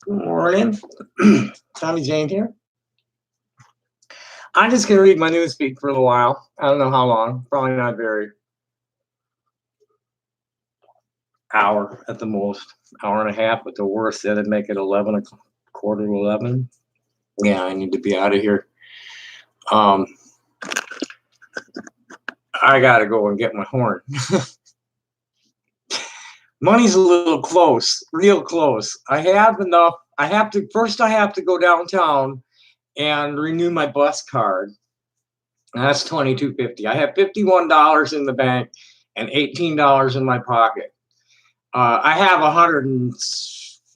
Good morning. Tommy Jane here. I'm just going to read my news feed for a little while. I don't know how long. Probably not very. Hour at the most. Hour and a half at the worst. That'd make it 11, quarter to 11. Yeah, I need to be out of here. I got to go and get my horn. Money's a little close, real close. I have enough. I have to go downtown and renew my bus card. That's $22.50. I have $51 in the bank and $18 in my pocket. I have $150,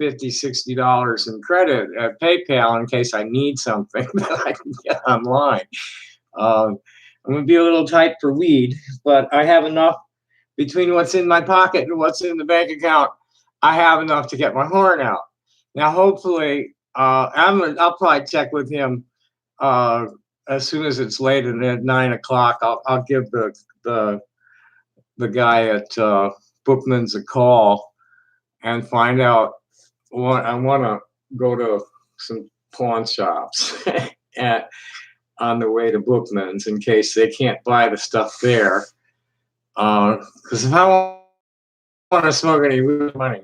$60 in credit at PayPal in case I need something that I can get online. I'm going to be a little tight for weed, but I have enough between what's in my pocket and what's in the bank account. I have enough to get my horn out. Now, hopefully, I'll probably check with him as soon as it's late, and at 9 o'clock, I'll give the guy at Bookman's a call and find out what I want to go to some pawn shops on the way to Bookman's in case they can't buy the stuff there. Because if I want to smoke any money,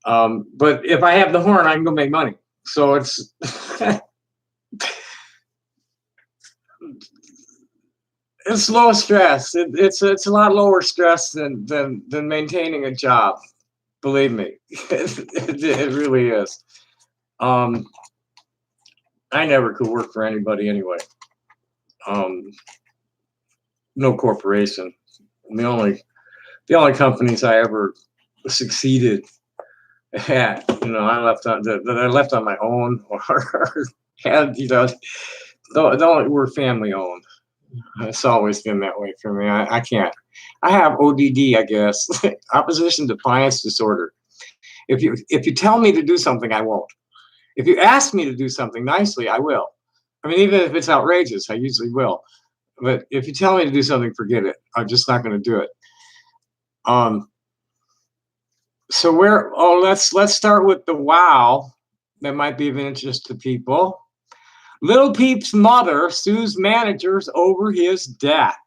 but if I have the horn, I can go make money. So it's it's low stress. It's a lot lower stress than maintaining a job. Believe me, it really is. I never could work for anybody anyway. No corporation. The only companies I ever succeeded at, I left on my own or had, were family owned. It's always been that way for me. I can't. I have ODD, I guess, opposition defiance disorder. If you tell me to do something, I won't. If you ask me to do something nicely, I will. I mean, even if it's outrageous, I usually will. But if you tell me to do something, forget it. I'm just not going to do it. So let's start with the wow that might be of interest to people. Lil Peep's mother sues managers over his death.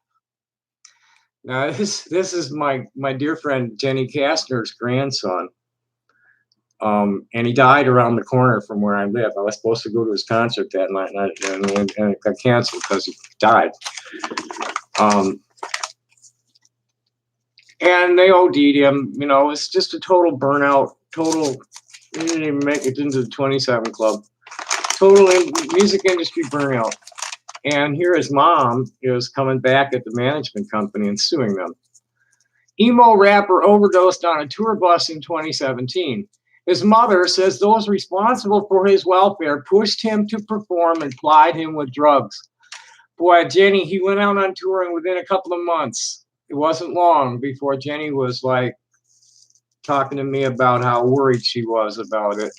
Now this is my dear friend Jenny Kastner's grandson. And he died around the corner from where I live. I was supposed to go to his concert that night, and it got canceled because he died. And they OD'd him. It's just a total burnout. He didn't even make it into the 27 Club. Total music industry burnout. And here his mom is coming back at the management company and suing them. Emo rapper overdosed on a tour bus in 2017. His mother says those responsible for his welfare pushed him to perform and plied him with drugs. Boy, Jenny, he went out on tour, and within a couple of months, it wasn't long before Jenny was like talking to me about how worried she was about it.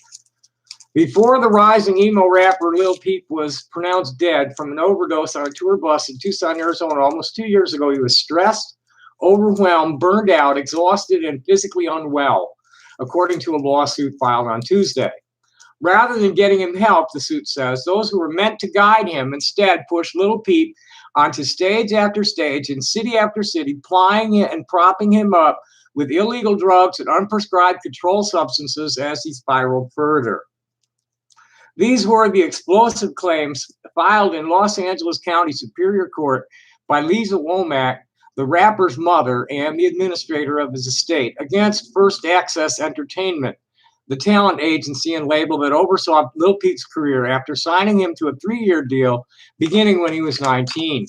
Before the rising emo rapper Lil Peep was pronounced dead from an overdose on a tour bus in Tucson, Arizona, almost 2 years ago, he was stressed, overwhelmed, burned out, exhausted, and physically unwell, according to a lawsuit filed on Tuesday. Rather than getting him help, the suit says, those who were meant to guide him instead pushed Lil Peep onto stage after stage and city after city, plying it and propping him up with illegal drugs and unprescribed controlled substances as he spiraled further. These were the explosive claims filed in Los Angeles County Superior Court by Lisa Womack, the rapper's mother and the administrator of his estate, against First Access Entertainment, the talent agency and label that oversaw Lil Peep's career after signing him to a 3-year deal beginning when he was 19.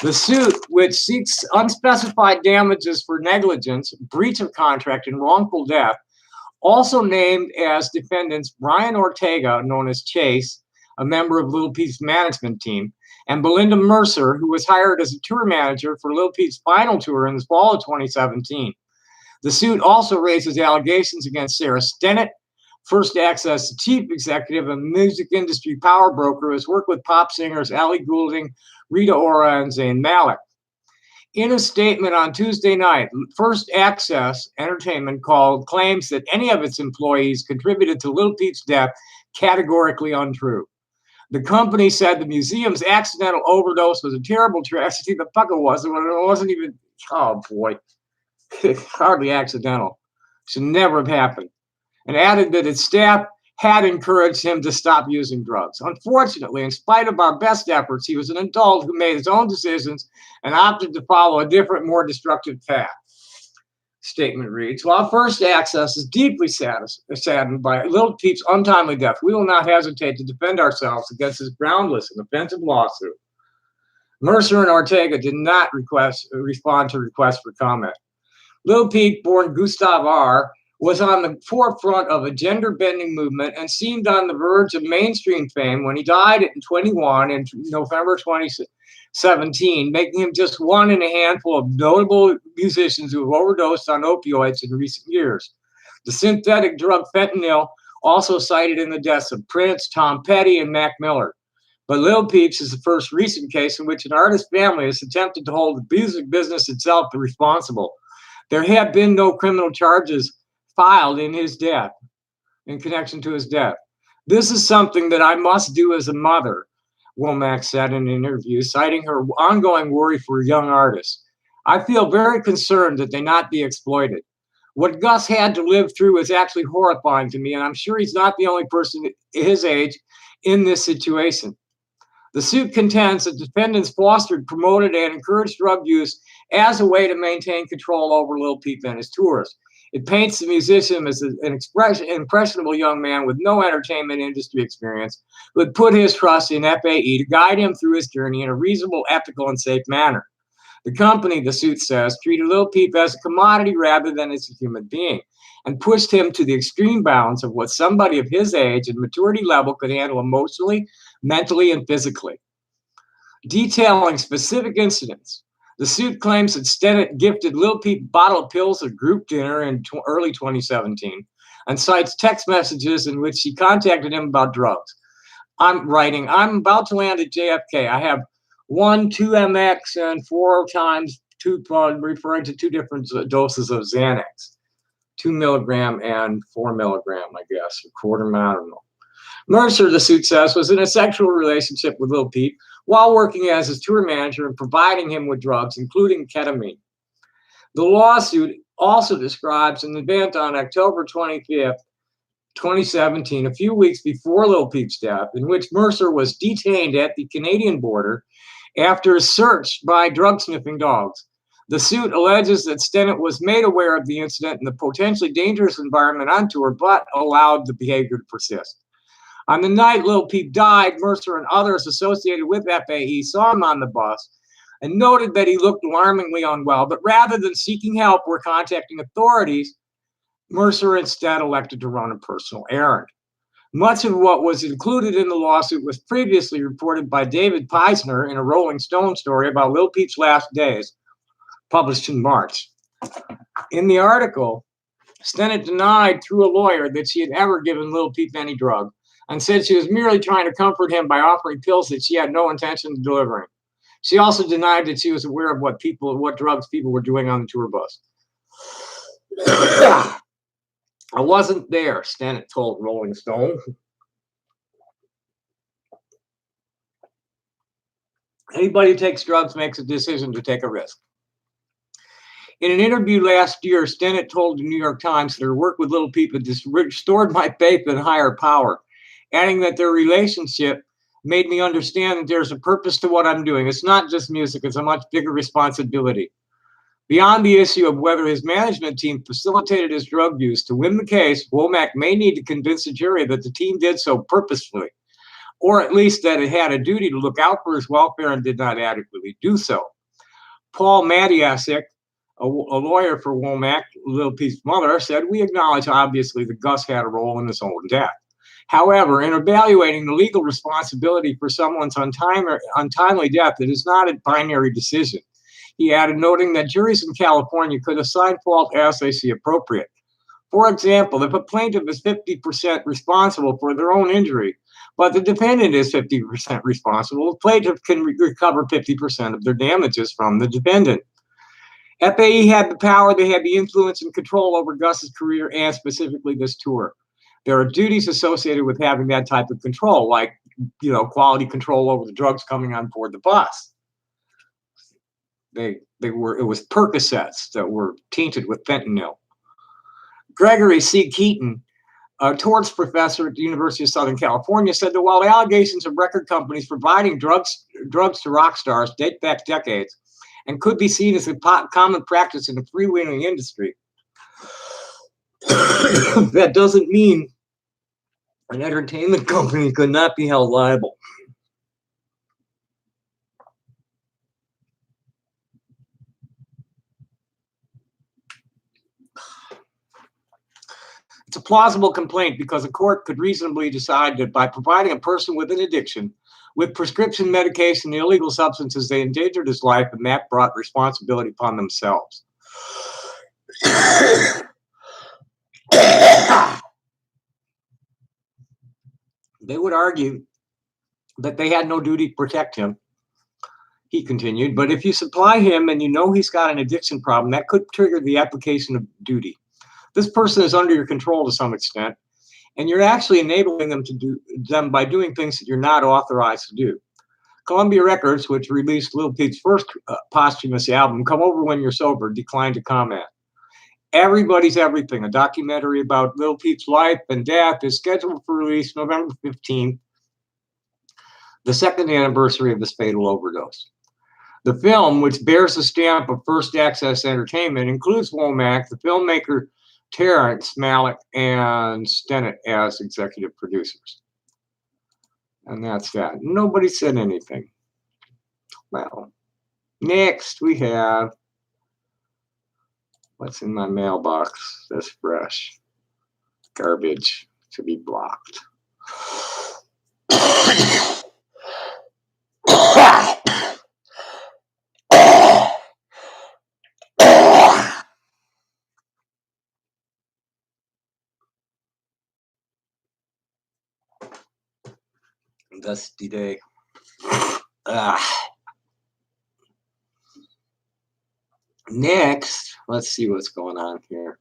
The suit, which seeks unspecified damages for negligence, breach of contract, and wrongful death, also named as defendants Brian Ortega, known as Chase, a member of Lil Peep's management team, and Belinda Mercer, who was hired as a tour manager for Lil Peep's final tour in the fall of 2017. The suit also raises allegations against Sarah Stennett, First Access chief executive and music industry power broker, who has worked with pop singers Ellie Goulding, Rita Ora, and Zayn Malik. In a statement on Tuesday night, First Access Entertainment claims that any of its employees contributed to Lil Peep's death, categorically untrue. The company said the museum's accidental overdose was a terrible tragedy. The fuck it wasn't. It wasn't even, oh boy, hardly accidental. Should never have happened. And added that its staff had encouraged him to stop using drugs. Unfortunately, in spite of our best efforts, he was an adult who made his own decisions and opted to follow a different, more destructive path. Statement reads, while First Access is deeply saddened by Lil Peep's untimely death, we will not hesitate to defend ourselves against this groundless and offensive lawsuit. Mercer and Ortega did not respond to requests for comment. Lil Peep, born Gustav R., was on the forefront of a gender-bending movement and seemed on the verge of mainstream fame when he died at 21 in November 2017, making him just one in a handful of notable musicians who have overdosed on opioids in recent years. The synthetic drug fentanyl also cited in the deaths of Prince, Tom Petty, and Mac Miller. But Lil Peep's is the first recent case in which an artist's family has attempted to hold the music business itself responsible. There have been no criminal charges filed in his death, in connection to his death. This is something that I must do as a mother, Womack said in an interview, citing her ongoing worry for young artists. I feel very concerned that they not be exploited. What Gus had to live through is actually horrifying to me, and I'm sure he's not the only person his age in this situation. The suit contends that defendants fostered, promoted, and encouraged drug use as a way to maintain control over Lil Peep and his tours. It paints the musician as an impressionable young man with no entertainment industry experience who had put his trust in FAE to guide him through his journey in a reasonable, ethical, and safe manner. The company, the suit says, treated Lil Peep as a commodity rather than as a human being and pushed him to the extreme bounds of what somebody of his age and maturity level could handle emotionally, mentally, and physically. Detailing specific incidents, the suit claims that Stennett gifted Lil Peep a bottle of pills at group dinner in early 2017 and cites text messages in which she contacted him about drugs. I'm about to land at JFK. I have 1, 2 MX and 4 times 2, referring to 2 different doses of Xanax, 2 milligram and 4 milligram, I guess, a quarter, I don't know. Mercer, the suit says, was in a sexual relationship with Lil Peep while working as his tour manager and providing him with drugs, including ketamine. The lawsuit also describes an event on October 25th, 2017, a few weeks before Lil Peep's death, in which Mercer was detained at the Canadian border after a search by drug-sniffing dogs. The suit alleges that Stennett was made aware of the incident and the potentially dangerous environment on tour, but allowed the behavior to persist. On the night Lil Peep died, Mercer and others associated with FAE saw him on the bus and noted that he looked alarmingly unwell, but rather than seeking help or contacting authorities, Mercer instead elected to run a personal errand. Much of what was included in the lawsuit was previously reported by David Peisner in a Rolling Stone story about Lil Peep's last days, published in March. In the article, Stennett denied through a lawyer that she had ever given Lil Peep any drug, and said she was merely trying to comfort him by offering pills that she had no intention of delivering. She also denied that she was aware of what drugs people were doing on the tour bus. I wasn't there, Stennett told Rolling Stone. Anybody who takes drugs makes a decision to take a risk. In an interview last year, Stennett told the New York Times that her work with Lil Peep had restored my faith in higher power, adding that their relationship made me understand that there's a purpose to what I'm doing. It's not just music, it's a much bigger responsibility. Beyond the issue of whether his management team facilitated his drug use, to win the case, Womack may need to convince the jury that the team did so purposefully, or at least that it had a duty to look out for his welfare and did not adequately do so. Paul Matiasek, a lawyer for Womack, Lil Peep's mother, said, we acknowledge obviously that Gus had a role in his own death. However, in evaluating the legal responsibility for someone's untimely death, it is not a binary decision. He added, noting that juries in California could assign fault as they see appropriate. For example, if a plaintiff is 50% responsible for their own injury, but the defendant is 50% responsible, the plaintiff can recover 50% of their damages from the defendant. FAE had the power, they had the influence and control over Gus's career and specifically this tour. There are duties associated with having that type of control, like, quality control over the drugs coming on board the bus. It was Percocets that were tainted with fentanyl. Gregory C. Keaton, a torts professor at the University of Southern California, said that while the allegations of record companies providing drugs to rock stars date back decades and could be seen as a common practice in the freewheeling industry, that doesn't mean an entertainment company could not be held liable. It's a plausible complaint because a court could reasonably decide that by providing a person with an addiction with prescription medication and illegal substances, they endangered his life, and that brought responsibility upon themselves. They would argue that they had no duty to protect him, he continued, but if you supply him and you know he's got an addiction problem, that could trigger the application of duty. This person is under your control to some extent, and you're actually enabling them by doing things that you're not authorized to do. Columbia Records, which released Lil Peep's first posthumous album, Come Over When You're Sober, declined to comment. Everybody's Everything, a documentary about Lil Peep's life and death, is scheduled for release November 15th, the second anniversary of his fatal overdose. The film, which bears the stamp of First Access Entertainment, includes Womack, the filmmaker Terrence Malick, and Stennett as executive producers. And that's that. Nobody said anything. Well, next we have, what's in my mailbox? That's fresh. Garbage to be blocked. Dusty day. Next, let's see what's going on here.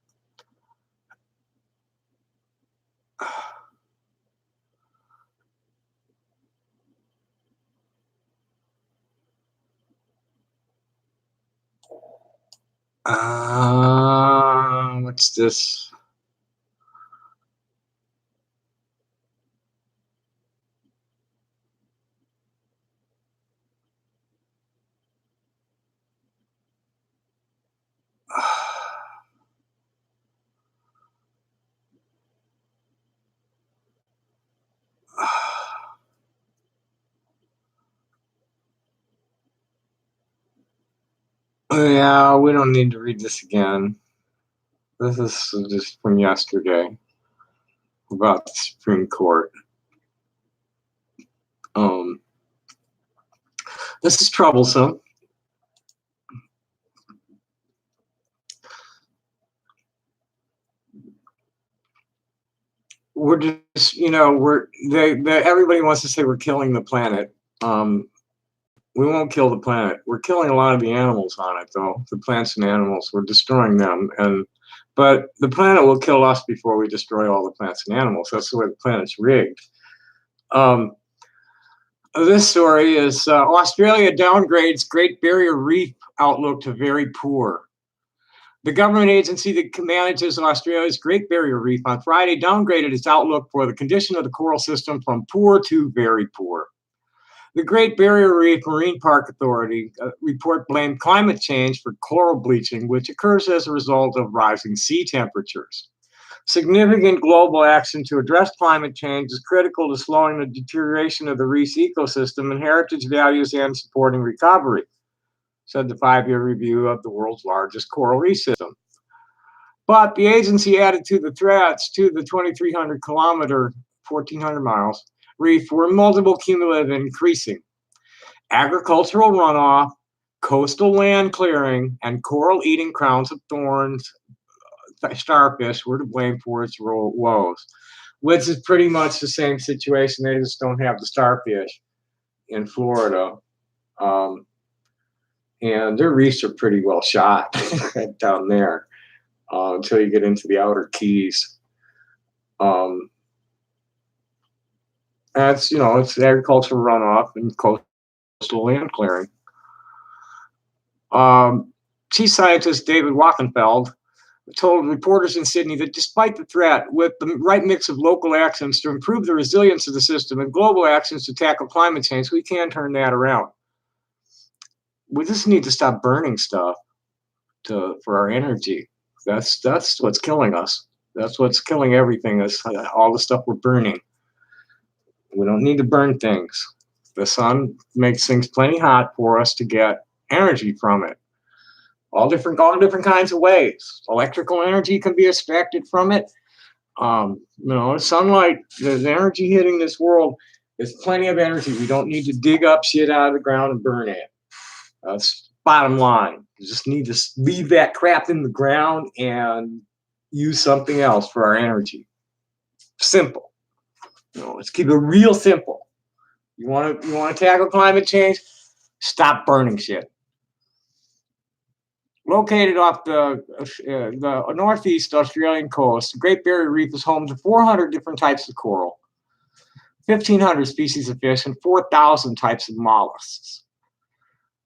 What's this? Yeah, we don't need to read this again. This is just from yesterday about the Supreme Court. This is troublesome. We're just, everybody wants to say we're killing the planet. We won't kill the planet. We're killing a lot of the animals on it, though. The plants and animals, we're destroying them. But the planet will kill us before we destroy all the plants and animals. That's the way the planet's rigged. This story is Australia downgrades Great Barrier Reef outlook to very poor. The government agency that manages Australia's Great Barrier Reef on Friday downgraded its outlook for the condition of the coral system from poor to very poor. The Great Barrier Reef Marine Park Authority report blamed climate change for coral bleaching, which occurs as a result of rising sea temperatures. Significant global action to address climate change is critical to slowing the deterioration of the reef's ecosystem and heritage values and supporting recovery, said the 5-year review of the world's largest coral reef system. But the agency added to the threats to the 2,300-kilometer, 1,400 miles, reef were multiple cumulative and increasing. Agricultural runoff, coastal land clearing, and coral-eating crowns of thorns starfish were to blame for its woes, which is pretty much the same situation. They just don't have the starfish in Florida. and their reefs are pretty well shot down there until you get into the outer Keys. Um, that's it's agricultural runoff and coastal land clearing. Chief scientist David Wachenfeld told reporters in Sydney that despite the threat, with the right mix of local actions to improve the resilience of the system and global actions to tackle climate change, we can turn that around. We just need to stop burning stuff for our energy. That's what's killing us. That's what's killing everything. Is all the stuff we're burning. We don't need to burn things. The sun makes things plenty hot for us to get energy from it. All different kinds of ways. Electrical energy can be extracted from it. Sunlight, the energy hitting this world is plenty of energy. We don't need to dig up shit out of the ground and burn it. That's bottom line. You just need to leave that crap in the ground and use something else for our energy. Simple. Let's keep it real simple. You want to tackle climate change? Stop burning shit. Located off the northeast Australian coast, the Great Barrier Reef is home to 400 different types of coral, 1,500 species of fish, and 4,000 types of mollusks.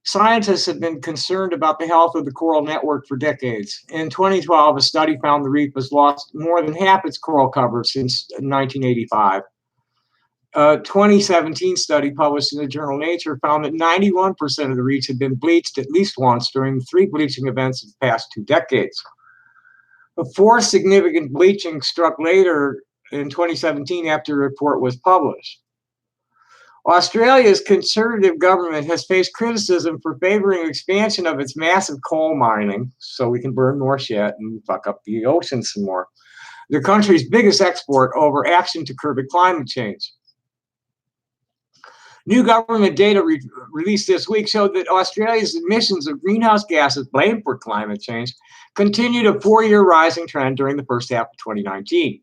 Scientists have been concerned about the health of the coral network for decades. In 2012, a study found the reef has lost more than half its coral cover since 1985. A 2017 study published in the journal Nature found that 91% of the reefs had been bleached at least once during the 3 bleaching events of the past 2 decades. A 4th significant bleaching struck later in 2017 after the report was published. Australia's Conservative government has faced criticism for favoring expansion of its massive coal mining so we can burn more shit and fuck up the ocean some more. The country's biggest export over action to curb climate change. New government data released this week showed that Australia's emissions of greenhouse gases blamed for climate change continued a 4-year rising trend during the first half of 2019.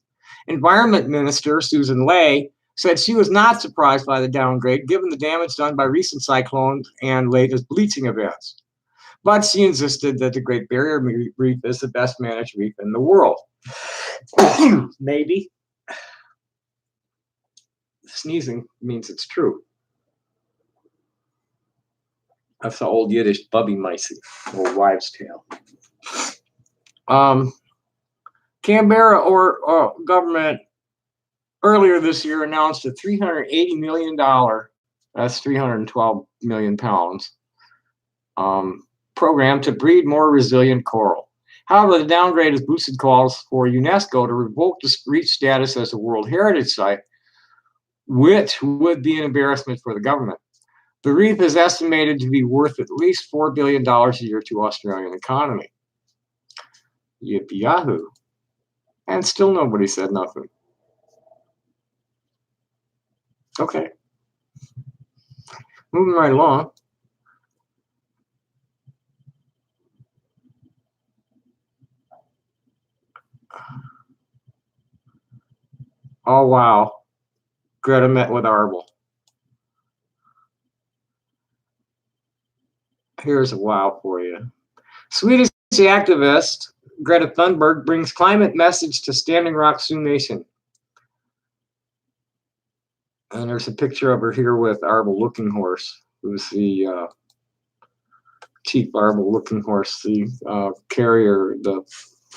Environment Minister Susan Ley said she was not surprised by the downgrade given the damage done by recent cyclones and latest bleaching events. But she insisted that the Great Barrier Reef is the best managed reef in the world. Maybe. Sneezing means it's true. That's the old Yiddish bubby micey, or wives' tale. Canberra government earlier this year announced a $380 million, that's 312 million pounds, program to breed more resilient coral. However, the downgrade has boosted calls for UNESCO to revoke the reef status as a World Heritage Site, which would be an embarrassment for the government. The reef is estimated to be worth at least $4 billion a year to Australian economy. Yippee yahoo. And still nobody said nothing. Okay. Moving right along. Oh, wow. Greta met with Arbel. Here's a wow for you. Swedish activist Greta Thunberg brings climate message to Standing Rock Sioux Nation. And there's a picture of her here with Arbel Looking Horse, who's the Chief Arbel Looking Horse, the carrier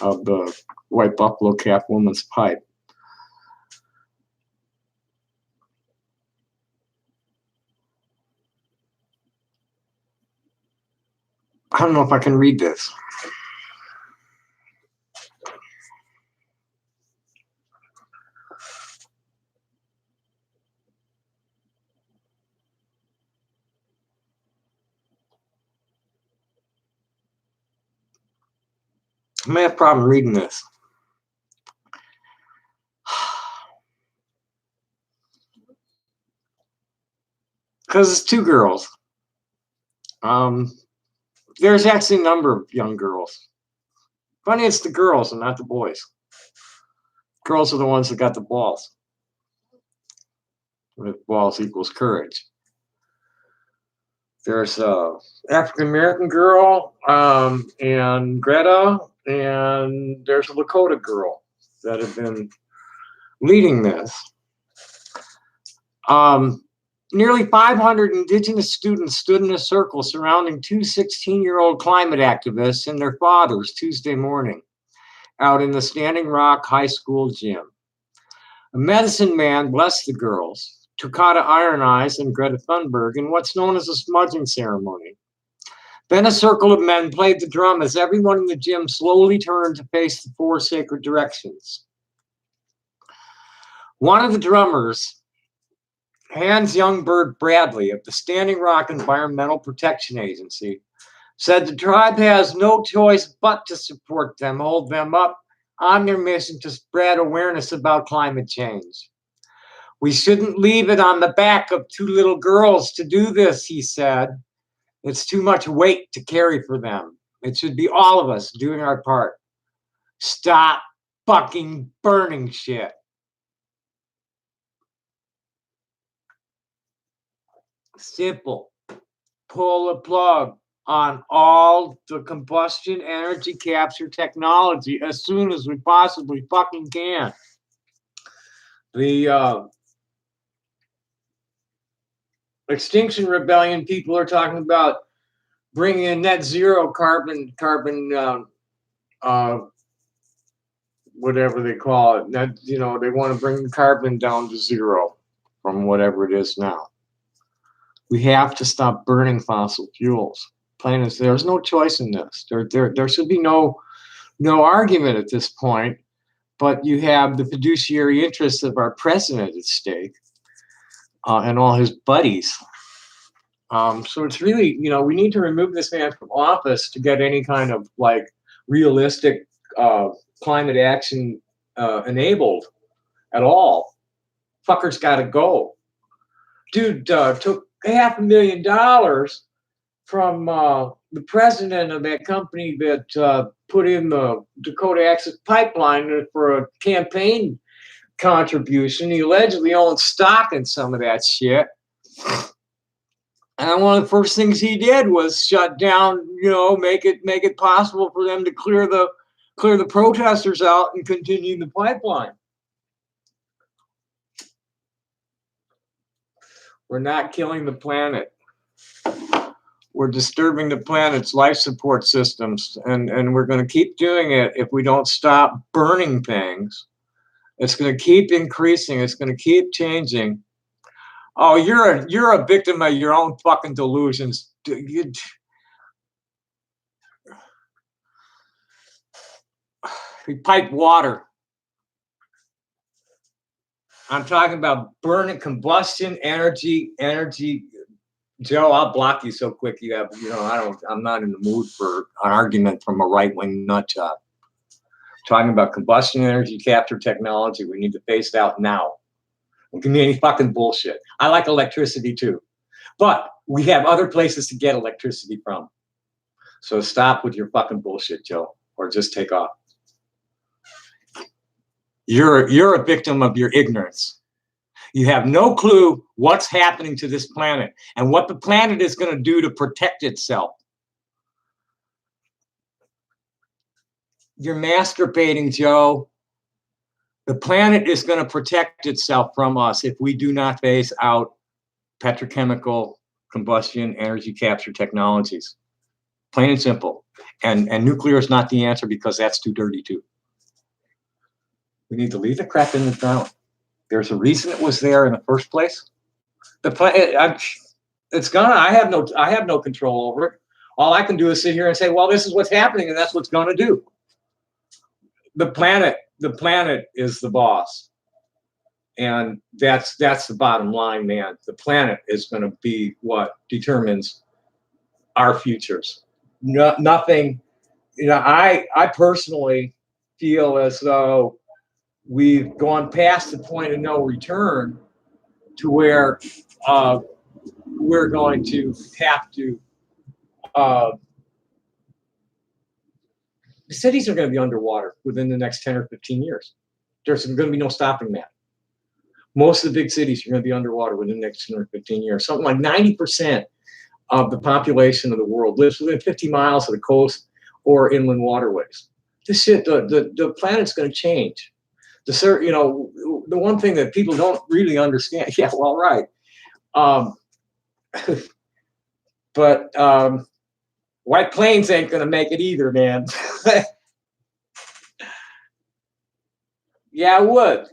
of the White Buffalo Calf Woman's Pipe. I don't know if I can read this. I may have a problem reading this. Because it's 2 girls. There's actually a number of young girls. Funny, it's the girls and not the boys. Girls are the ones that got the balls. With balls equals courage. There's a African American girl, and Greta, and there's a Lakota girl that have been leading this. Nearly 500 Indigenous students stood in a circle surrounding two 16-year-old climate activists and their fathers Tuesday morning out in the Standing Rock High School gym. A medicine man blessed the girls, Takata Iron Eyes and Greta Thunberg, in what's known as a smudging ceremony. Then a circle of men played the drum as everyone in the gym slowly turned to face the four sacred directions. One of the drummers, Hans Youngbird Bradley of the Standing Rock Environmental Protection Agency, said the tribe has no choice but to support them, hold them up on their mission to spread awareness about climate change. We shouldn't leave it on the back of two little girls to do this, he said. It's too much weight to carry for them. It should be all of us doing our part. Stop fucking burning shit. Simple. Pull the plug on all the combustion energy capture technology as soon as we possibly fucking can. The Extinction Rebellion people are talking about bringing in net zero carbon, whatever they call it. That, you know, they want to bring carbon down to zero from whatever it is now. We have to stop burning fossil fuels. Plain as there's no choice in this. There should be no argument at this point. But you have the fiduciary interests of our president at stake, and all his buddies. So it's really, you know, we need to remove this man from office to get any kind of like realistic climate action enabled at all. Fucker's got to go. Dude took $500,000 from the president of that company that put in the Dakota Access Pipeline for a campaign contribution. He allegedly owned stock in some of that shit. And one of the first things he did was shut down, you know, make it possible for them to clear the protesters out and continue the pipeline. We're not killing the planet. We're disturbing the planet's life support systems, and we're going to keep doing it if we don't stop burning things. It's going to keep increasing. It's going to keep changing. Oh, you're a victim of your own fucking delusions. You pipe water. I'm talking about burning combustion energy. Joe, I'll block you so quick. I'm not in the mood for an argument from a right-wing nut job. Talking about combustion energy capture technology, we need to phase it out now. Don't give me any fucking bullshit. I like electricity too, but we have other places to get electricity from. So stop with your fucking bullshit, Joe, or just take off. You're a victim of your ignorance. You have no clue what's happening to this planet and what the planet is going to do to protect itself. You're masturbating, Joe. The planet is going to protect itself from us if we do not phase out petrochemical combustion energy capture technologies. Plain and simple. And nuclear is not the answer because that's too dirty too. We need to leave the crap in the ground. There's a reason it was there in the first place. It's gone. I have no control over it. All I can do is sit here and say, well, this is what's happening, and that's what's going to do. The planet is the boss, and that's the bottom line, man. The planet is going to be what determines our futures. Nothing. You know, I personally feel as though we've gone past the point of no return to where we're going to have to. The cities are going to be underwater within the next 10 or 15 years. There's going to be no stopping that. Most of the big cities are going to be underwater within the next 10 or 15 years. Something like 90% of the population of the world lives within 50 miles of the coast or inland waterways. This shit, the planet's going to change. The one thing that people don't really understand. Yeah, well, right. But White Plains ain't going to make it either, man. Yeah, I would.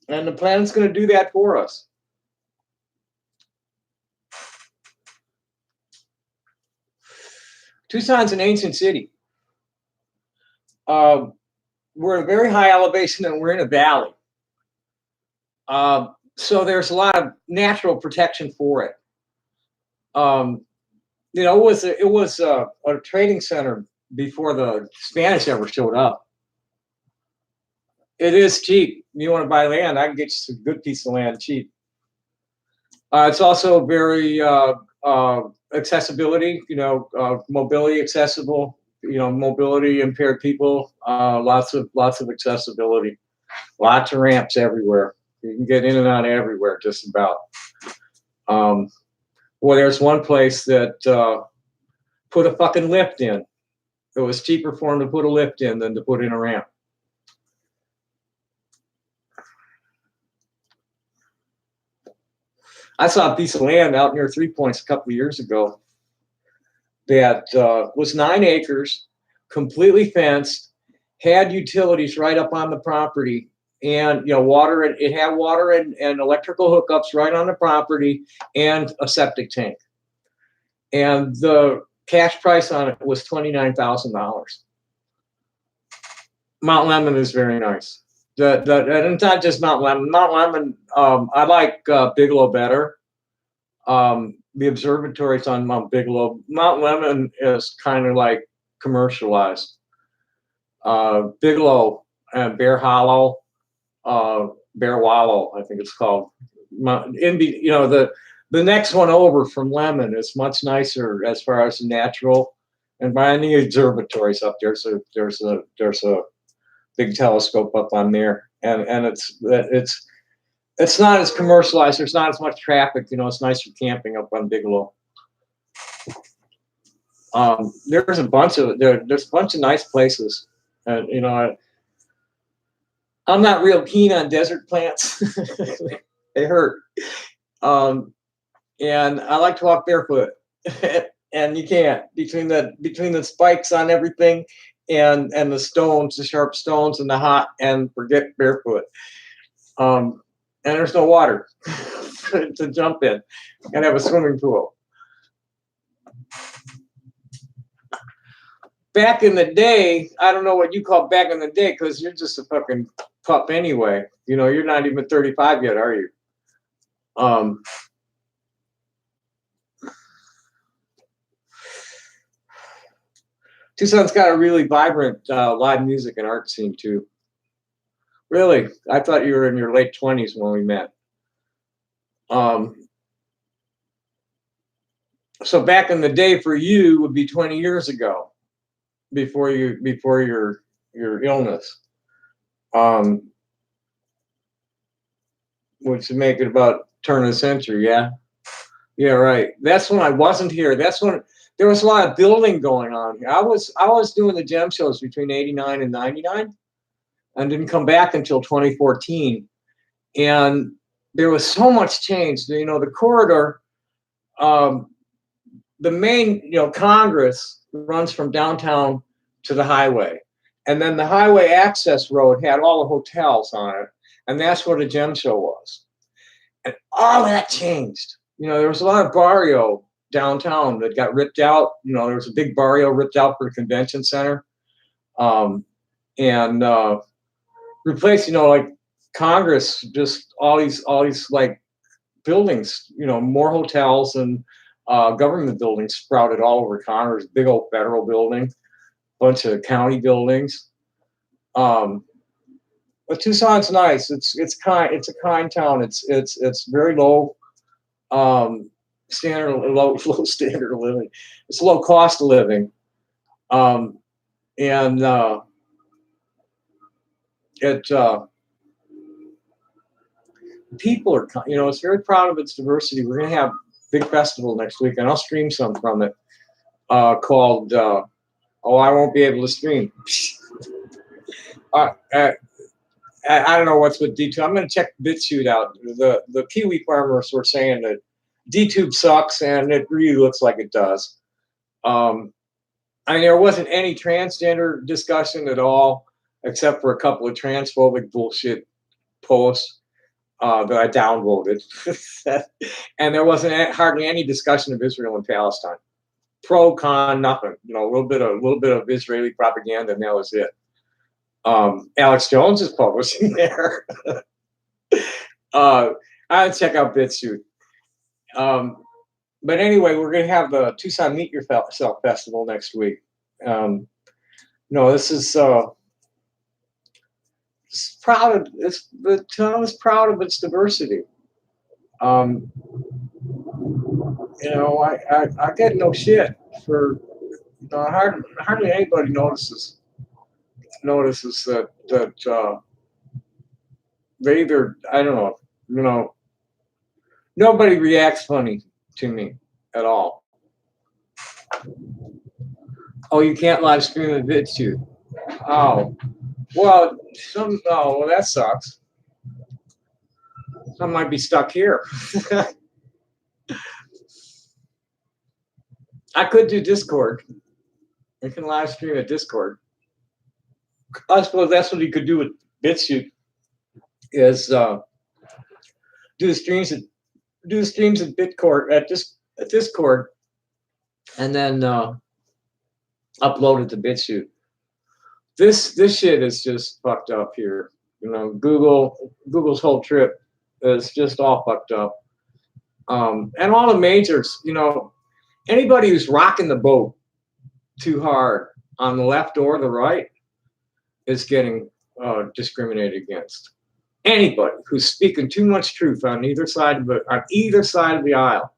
And the planet's going to do that for us. Tucson's an ancient city. We're at a very high elevation and we're in a valley. So there's a lot of natural protection for it. It was a trading center before the Spanish ever showed up. It is cheap. You want to buy land, I can get you a good piece of land cheap. It's also very accessibility, mobility accessible, mobility impaired people, lots of accessibility, lots of ramps everywhere. You can get in and out everywhere, just about. Well, there's one place that put a fucking lift in. It was cheaper for them to put a lift in than to put in a ramp. I saw a piece of land out near 3 Points a couple of years ago that was 9 acres, completely fenced, had utilities right up on the property, and water. It had water and electrical hookups right on the property, and a septic tank. And the cash price on it was $29,000. Mount Lemmon is very nice. And it's not just Mount Lemmon. Mount Lemmon, I like Bigelow better. The observatories on Mount Bigelow. Mount Lemmon is kind of like commercialized. Bigelow and Bear Hollow, Bear Wallow, I think it's called. The next one over from Lemmon is much nicer as far as the natural. And behind the observatories up there, so there's a big telescope up on there, and it's not as commercialized. There's not as much traffic. It's nicer camping up on Bigelow. There's a bunch of nice places, and I'm not real keen on desert plants. They hurt. And I like to walk barefoot, and you can't between the spikes on everything, and the stones, the sharp stones, and the hot, and forget barefoot. And there's no water to jump in, and have a swimming pool. Back in the day, I don't know what you call back in the day, because you're just a fucking pup anyway. You're not even 35 yet, are you? Tucson's got a really vibrant live music and art scene too. Really, I thought you were in your late 20s when we met. So back in the day for you would be 20 years ago, before your illness, which would make it about turn of the century. Yeah, right. That's when I wasn't here. That's when there was a lot of building going on here. I was doing the gem shows between 89 and 99, and didn't come back until 2014. And there was so much change. The corridor, the main, Congress runs from downtown to the highway. And then the highway access road had all the hotels on it. And that's where the gem show was. And all that changed. There was a lot of barrio downtown that got ripped out. There was a big barrio ripped out for the convention center. And replaced, like Congress, just all these like buildings, more hotels and government buildings sprouted all over Congress. Big old federal building, bunch of county buildings. But Tucson's nice. It's a kind town. It's very low low standard of living. It's low cost of living. And people are, it's very proud of its diversity. We're going to have a big festival next week, and I'll stream some from it called, oh, I won't be able to stream. I don't know what's with DTube. I'm going to check BitChute out. The Kiwi farmers were saying that DTube sucks, and it really looks like it does. I mean, there wasn't any transgender discussion at all, except for a couple of transphobic bullshit posts that I downvoted. And there wasn't hardly any discussion of Israel and Palestine. Pro, con, nothing. A little bit of Israeli propaganda, and that was it. Alex Jones is publishing there. I'll check out BitChute. But anyway, we're going to have the Tucson Meet Yourself Festival next week. This is proud of the town is proud of its diversity. I get no shit for hardly anybody notices that they either, I don't know, nobody reacts funny to me at all. Oh, you can't live stream a BitChute. Oh, well, that sucks. Some might be stuck here. I could do Discord. You can live stream at Discord. I suppose that's what you could do with BitChute is do streams at Bitcord at Discord, and then upload it to BitChute. This shit is just fucked up here. Google's whole trip is just all fucked up. And all the majors, anybody who's rocking the boat too hard on the left or the right is getting discriminated against. Anybody who's speaking too much truth on either side of the aisle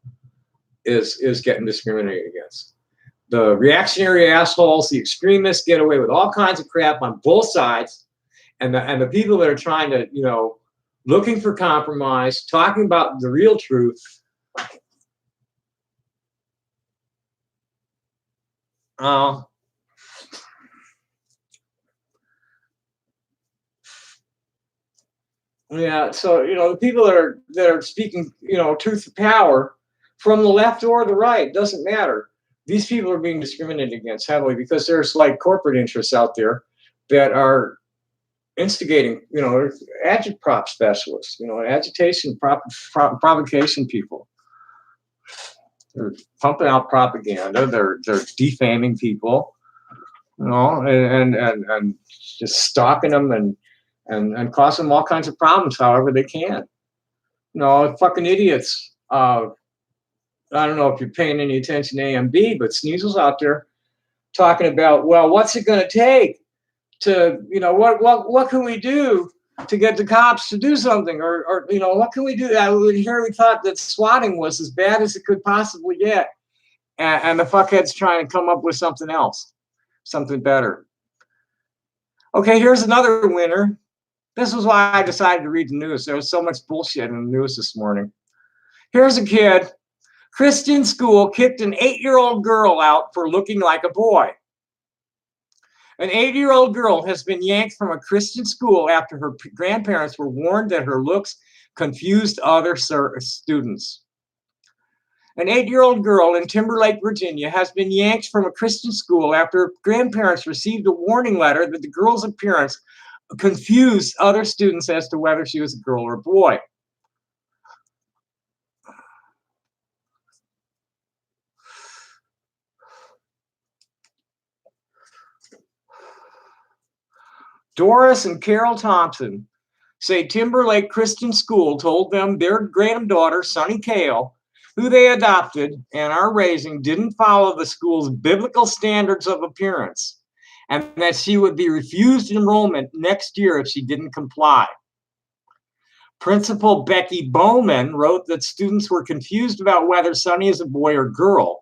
is getting discriminated against. The reactionary assholes, the extremists get away with all kinds of crap on both sides, and the people that are trying to, looking for compromise, talking about the real truth. Yeah, so the people that are speaking, truth to power, from the left or the right, doesn't matter. These people are being discriminated against heavily because there's like corporate interests out there that are instigating, agitprop specialists, agitation, provocation people. They're pumping out propaganda. They're defaming people, and just stalking them and causing them all kinds of problems however they can. Fucking idiots. I don't know if you're paying any attention to AMB, but Sneasel's out there talking about, well, what's it going to take to, what can we do to get the cops to do something? Or what can we do? Here we thought that swatting was as bad as it could possibly get. And the fuckhead's trying to come up with something else, something better. Okay, here's another winner. This was why I decided to read the news. There was so much bullshit in the news this morning. Here's a kid. Christian school kicked an 8-year-old girl out for looking like a boy. An 8-year-old girl has been yanked from a Christian school after her grandparents were warned that her looks confused other students. An 8-year-old girl in Timberlake, Virginia, has been yanked from a Christian school after her grandparents received a warning letter that the girl's appearance confused other students as to whether she was a girl or a boy. Doris and Carol Thompson say Timberlake Christian School told them their granddaughter, Sunny Kale, who they adopted and are raising, didn't follow the school's biblical standards of appearance, and that she would be refused enrollment next year if she didn't comply. Principal Becky Bowman wrote that students were confused about whether Sunny is a boy or girl,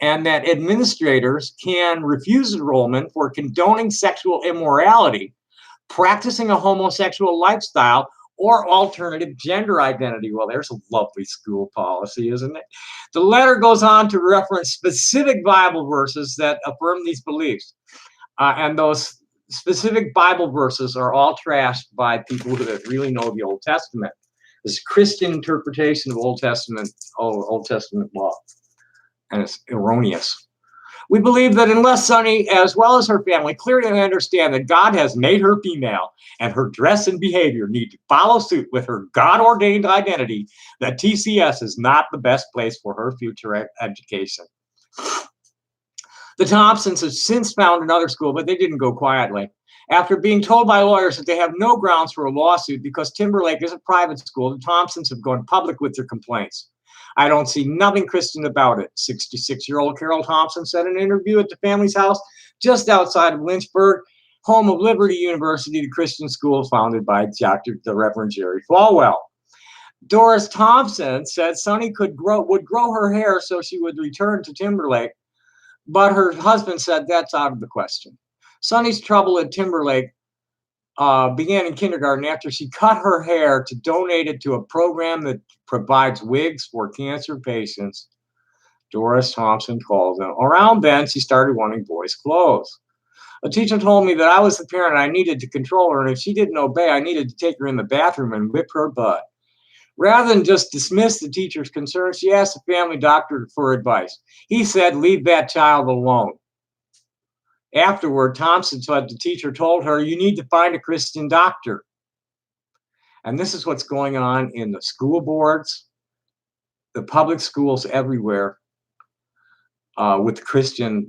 and that administrators can refuse enrollment for condoning sexual immorality, practicing a homosexual lifestyle, or alternative gender identity. Well, there's a lovely school policy, isn't it? The letter goes on to reference specific Bible verses that affirm these beliefs. And those specific Bible verses are all trashed by people who really know the Old Testament. This Christian interpretation of Old Testament law, and it's erroneous. We believe that unless Sonny, as well as her family, clearly understand that God has made her female and her dress and behavior need to follow suit with her God-ordained identity, that TCS is not the best place for her future education. The Thompsons have since found another school, but they didn't go quietly. After being told by lawyers that they have no grounds for a lawsuit because Timberlake is a private school, the Thompsons have gone public with their complaints. I don't see nothing Christian about it, 66-year-old Carol Thompson said in an interview at the family's house just outside of Lynchburg, home of Liberty University, the Christian school founded by the Reverend Jerry Falwell. Doris Thompson said Sonny would grow her hair so she would return to Timberlake, but her husband said that's out of the question. Sonny's trouble at Timberlake began in kindergarten after she cut her hair to donate it to a program that provides wigs for cancer patients. Doris Thompson calls them. Around then, she started wanting boys' clothes. A teacher told me that I was the parent. I needed to control her, and if she didn't obey, I needed to take her in the bathroom and whip her butt. Rather than just dismiss the teacher's concerns, she asked the family doctor for advice. He said, "Leave that child alone." Afterward, Thompson said the teacher told her, "You need to find a Christian doctor." And this is what's going on in the school boards, the public schools everywhere, with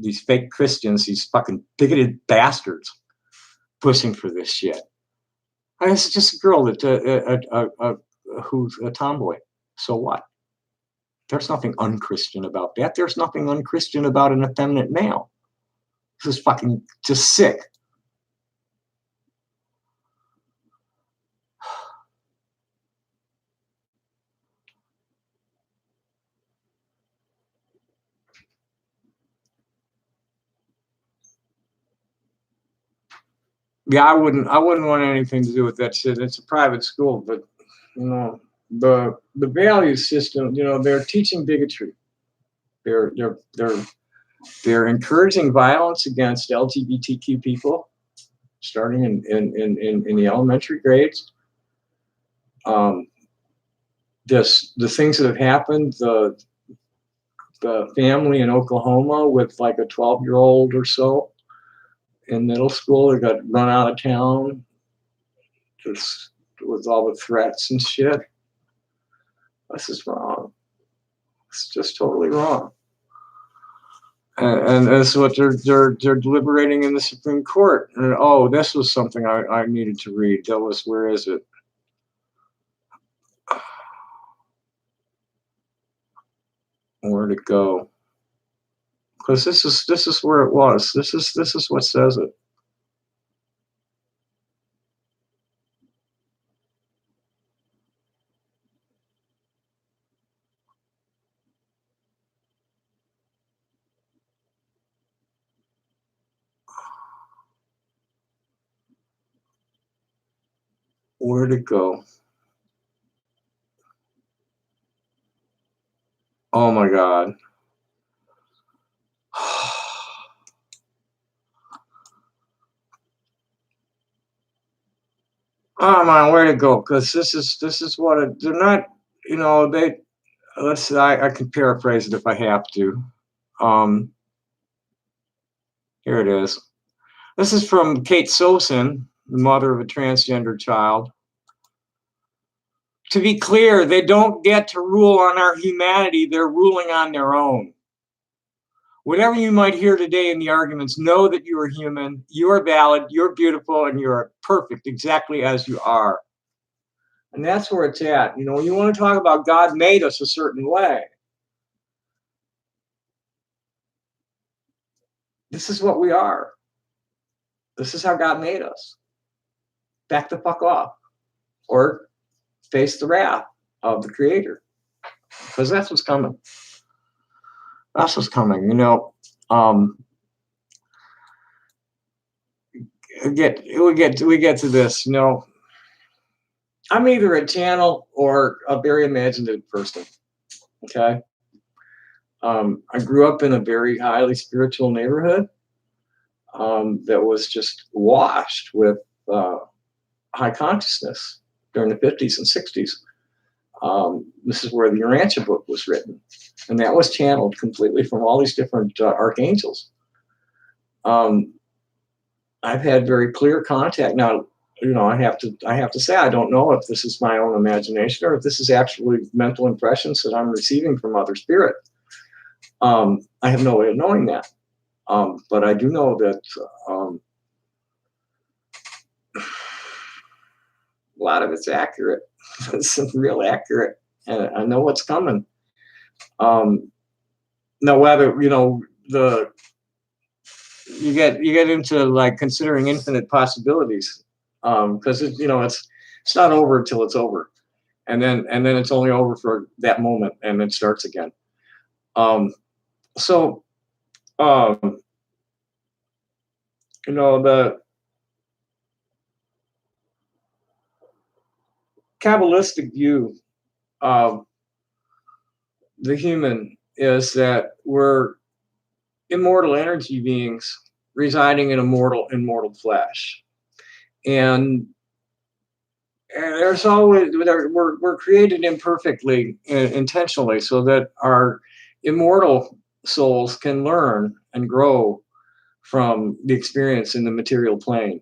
these fake Christians, these fucking bigoted bastards pushing for this shit. And it's just a girl who's a tomboy. So what? There's nothing unchristian about that. There's nothing unchristian about an effeminate male. This is fucking just sick. Yeah, I wouldn't want anything to do with that shit. It's a private school, but the value system, they're teaching bigotry. They're encouraging violence against LGBTQ people, starting in the elementary grades. The things that have happened, the family in Oklahoma with like a 12-year-old or so in middle school that got run out of town just with all the threats and shit. This is wrong. It's just totally wrong. And that's what they're deliberating in the Supreme Court. And this was something I needed to read. That was, where is it? Where'd it go? Because this is where it was. This is what says it. Where'd it go? Oh my God. Oh man, where'd it go? Because this is what they're not. I can paraphrase it if I have to. Here it is. This is from Kate Sosin, the mother of a transgender child. To be clear, they don't get to rule on our humanity. They're ruling on their own. Whatever you might hear today in the arguments, know that you are human, you are valid, you're beautiful, and you are perfect exactly as you are. And that's where it's at. When you want to talk about God made us a certain way, this is what we are. This is how God made us. Back the fuck off. Or face the wrath of the Creator. Because that's what's coming. That's what's coming. We get to this, I'm either a channel or a very imaginative person. Okay. I grew up in a very highly spiritual neighborhood that was just washed with high consciousness during the 50s and 60s. This is where the Urantia book was written, and that was channeled completely from all these different archangels. I've had very clear contact. Now, I have to say, I don't know if this is my own imagination or if this is actually mental impressions that I'm receiving from other spirit. I have no way of knowing that. But I do know that a lot of it's accurate. It's real accurate, and I know what's coming. Now, whether you get into like considering infinite possibilities, because it's not over until it's over, and then it's only over for that moment, and it starts again. So the Kabbalistic view of the human is that we're immortal energy beings residing in immortal flesh, and there's always we're created imperfectly, intentionally, so that our immortal souls can learn and grow from the experience in the material plane.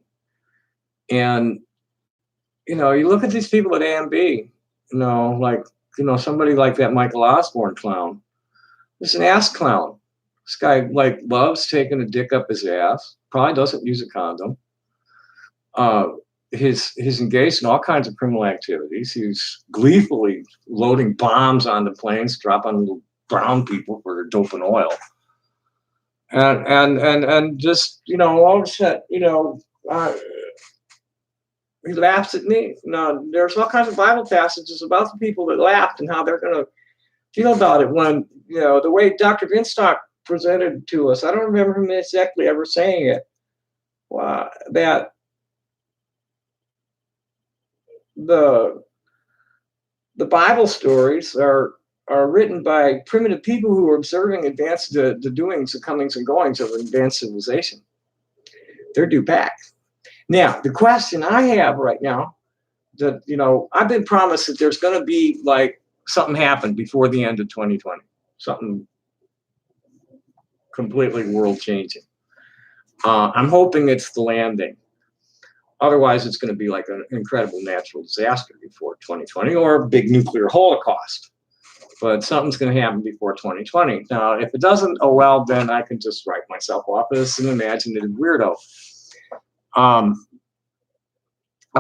And you look at these people at AMB, like somebody like that Michael Osborne clown. It's an ass clown. This guy like loves taking a dick up his ass. Probably doesn't use a condom. He's engaged in all kinds of criminal activities. He's gleefully loading bombs on the planes, dropping little brown people for their dope and oil. And just all of a sudden, he laughs at me. There's all kinds of Bible passages about the people that laughed and how they're going to feel about it when the way Dr. Vinstock presented to us. I don't remember him exactly ever saying it. That the Bible stories are written by primitive people who are observing the doings, the comings and goings of advanced civilization. They're due back. Now, the question I have right now, that I've been promised that there's going to be like something happen before the end of 2020, something completely world changing. I'm hoping it's the landing. Otherwise, it's going to be like an incredible natural disaster before 2020 or a big nuclear holocaust. But something's going to happen before 2020. Now, if it doesn't, oh well, then I can just write myself off as an imaginative weirdo. I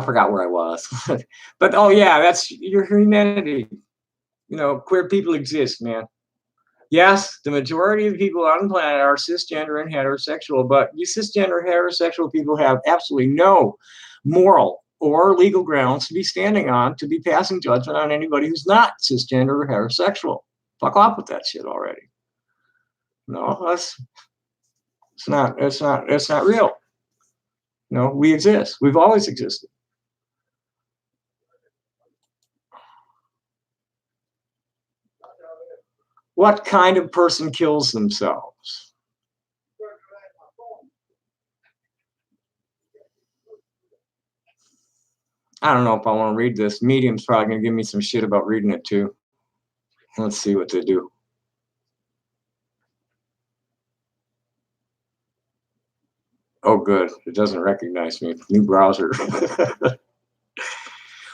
forgot where I was. But oh yeah, that's your humanity. Queer people exist, man. Yes, the majority of the people on the planet are cisgender and heterosexual, but you cisgender heterosexual people have absolutely no moral or legal grounds to be standing on to be passing judgment on anybody who's not cisgender or heterosexual. Fuck off with that shit already. No, it's not real. We exist. We've always existed. What kind of person kills themselves? I don't know if I want to read this. Medium's probably going to give me some shit about reading it too. Let's see what they do. Oh, good. It doesn't recognize me. New browser.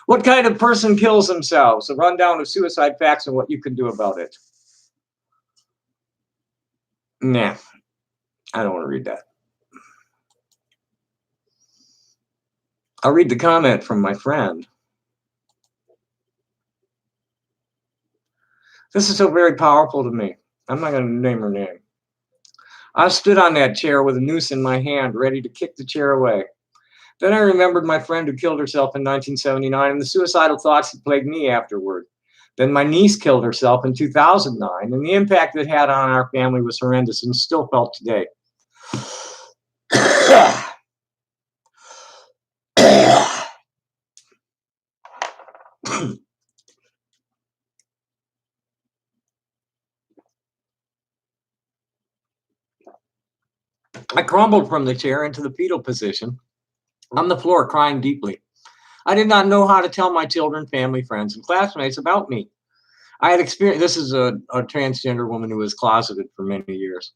What kind of person kills themselves? A rundown of suicide facts and what you can do about it. Nah, I don't want to read that. I'll read the comment from my friend. This is so very powerful to me. I'm not going to name her name. I stood on that chair with a noose in my hand, ready to kick the chair away. Then I remembered my friend who killed herself in 1979 and the suicidal thoughts that plagued me afterward. Then my niece killed herself in 2009, and the impact it had on our family was horrendous and still felt today. I crumbled from the chair into the fetal position on the floor, crying deeply. I did not know how to tell my children, family, friends, and classmates about me. I had experienced, this is a transgender woman who was closeted for many years.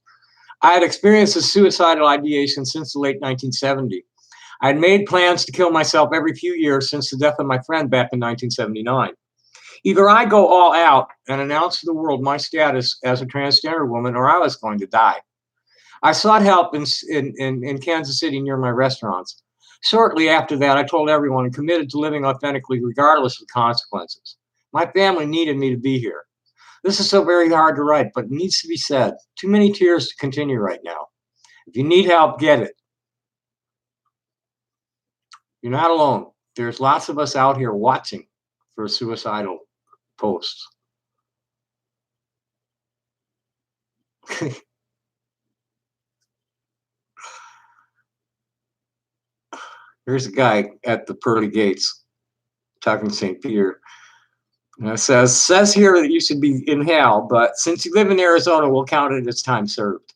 I had experienced a suicidal ideation since the late 1970s. I had made plans to kill myself every few years since the death of my friend back in 1979. Either I go all out and announce to the world my status as a transgender woman, or I was going to die. I sought help in Kansas City near my restaurants. Shortly after that, I told everyone and committed to living authentically regardless of consequences. My family needed me to be here. This is so very hard to write, but it needs to be said. Too many tears to continue right now. If you need help, get it. You're not alone. There's lots of us out here watching for suicidal posts. Here's a guy at the pearly gates talking to St. Peter. And it says here that you should be in hell, but since you live in Arizona, we'll count it as time served.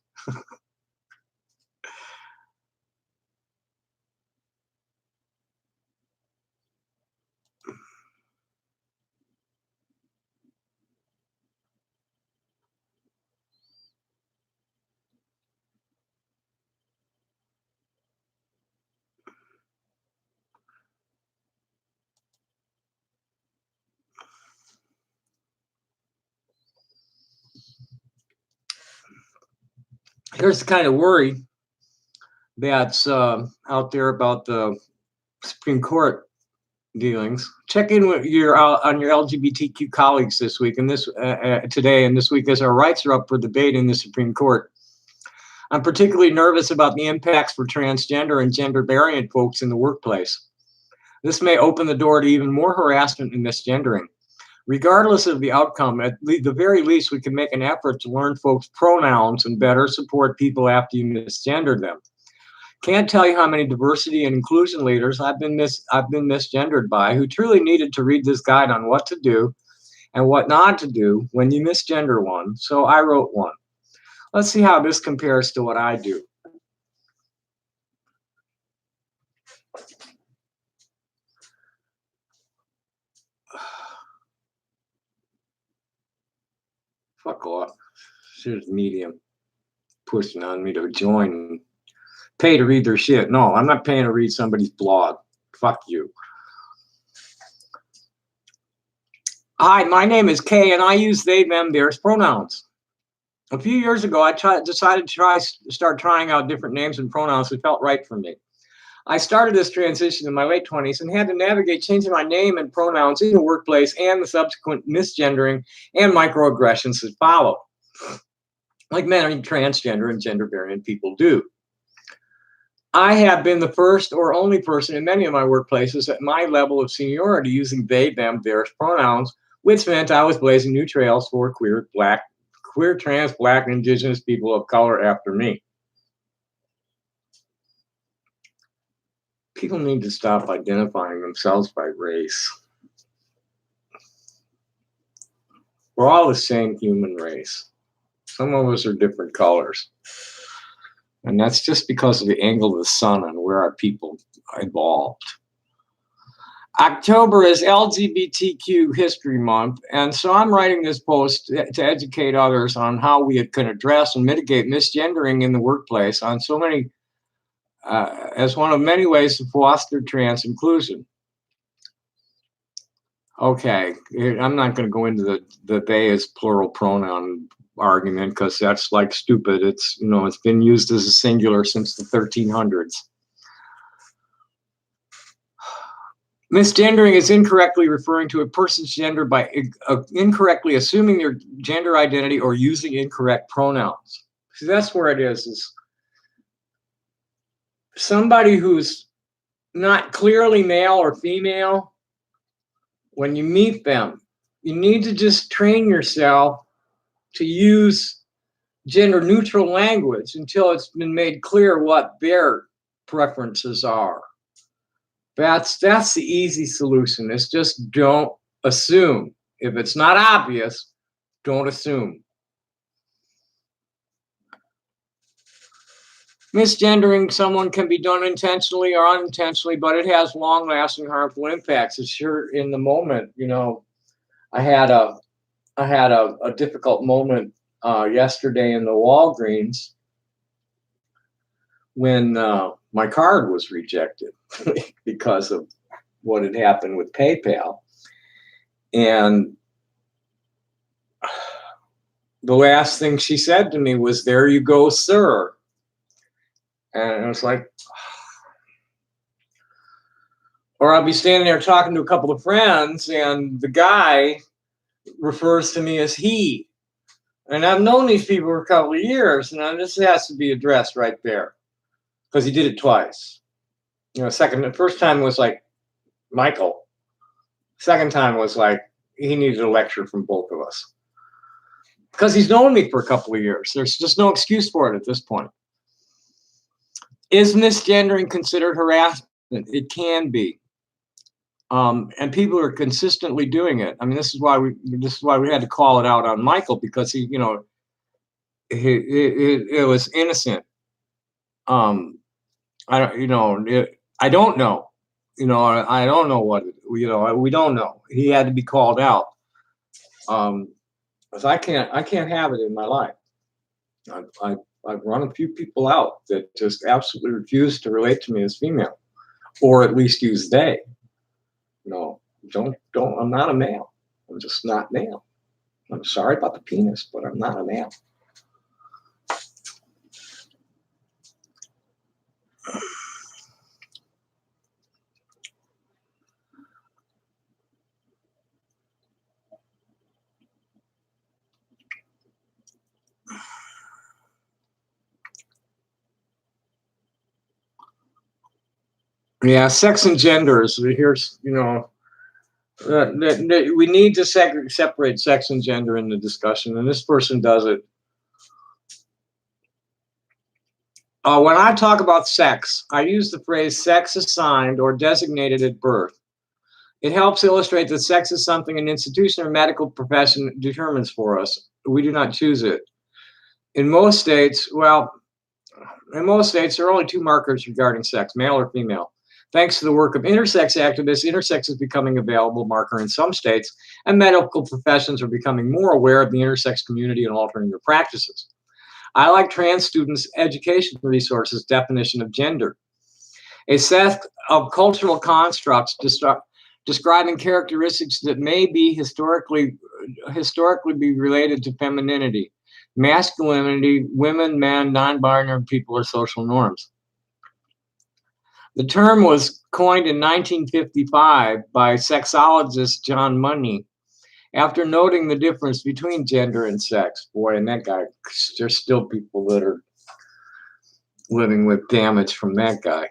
Here's the kind of worry that's out there about the Supreme Court dealings. Check in with on your LGBTQ colleagues this week and this today and this week as our rights are up for debate in the Supreme Court. I'm particularly nervous about the impacts for transgender and gender variant folks in the workplace. This may open the door to even more harassment and misgendering. Regardless of the outcome, at the very least, we can make an effort to learn folks' pronouns and better support people after you misgender them. Can't tell you how many diversity and inclusion leaders I've been misgendered by who truly needed to read this guide on what to do and what not to do when you misgender one. So I wrote one. Let's see how this compares to what I do. Fuck off. Here's Medium pushing on me to join. Pay to read their shit. No, I'm not paying to read somebody's blog. Fuck you. Hi, my name is Kay, and I use they, them, theirs pronouns. A few years ago, I decided to start trying out different names and pronouns that felt right for me. I started this transition in my late 20s and had to navigate changing my name and pronouns in the workplace and the subsequent misgendering and microaggressions that follow, like many transgender and gender variant people do. I have been the first or only person in many of my workplaces at my level of seniority using they, them, theirs pronouns, which meant I was blazing new trails for queer, trans, black, and indigenous people of color after me. People need to stop identifying themselves by race. We're all the same human race. Some of us are different colors. And that's just because of the angle of the sun and where our people evolved. October is LGBTQ History Month, and so I'm writing this post to educate others on how we can address and mitigate misgendering in the workplace on so many, as one of many ways to foster trans inclusion. Okay, I'm not going to go into the they as plural pronoun argument because that's like stupid. It's, you know, it's been used as a singular since the 1300s. Misgendering is incorrectly referring to a person's gender by incorrectly assuming their gender identity or using incorrect pronouns. See, that's where it is somebody who's not clearly male or female. When you meet them, you need to just train yourself to use gender neutral language until it's been made clear what their preferences are. That's the easy solution. It's just don't Assume. If it's not obvious, don't assume. Misgendering someone can be done intentionally or unintentionally, but it has long-lasting harmful impacts. It's sure in the moment, I had a difficult moment yesterday in the Walgreens when my card was rejected because of what had happened with PayPal. And the last thing she said to me was, "There you go, sir." And I was like, or I'll be standing there talking to a couple of friends, and the guy refers to me as he. And I've known these people for a couple of years, and this has to be addressed right there because he did it twice. The first time was like Michael. Second time was like he needed a lecture from both of us because he's known me for a couple of years. There's just no excuse for it at this point. Is misgendering considered harassment? It can be. And people are consistently doing it. I mean, this is why we had to call it out on Michael, because it was innocent. I don't know. I don't know what we don't know. He had to be called out. Because I can't have it in my life. I've run a few people out that just absolutely refuse to relate to me as female, or at least use they. No, don't. I'm not a male. I'm just not male. I'm sorry about the penis, but I'm not a male. Yeah, sex and genders. Here's, we need to separate sex and gender in the discussion, and this person does it. When I talk about sex, I use the phrase sex assigned or designated at birth. It helps illustrate that sex is something an institution or medical profession determines for us. We do not choose it. In most states, there are only two markers regarding sex, male or female. Thanks to the work of intersex activists, intersex is becoming a available marker in some states, and medical professions are becoming more aware of the intersex community and altering their practices. I like trans students' education resources definition of gender. A set of cultural constructs describing characteristics that may be historically be related to femininity, masculinity, women, men, non-binary people, or social norms. The term was coined in 1955 by sexologist John Money after noting the difference between gender and sex. Boy, and that guy, there's still people that are living with damage from that guy.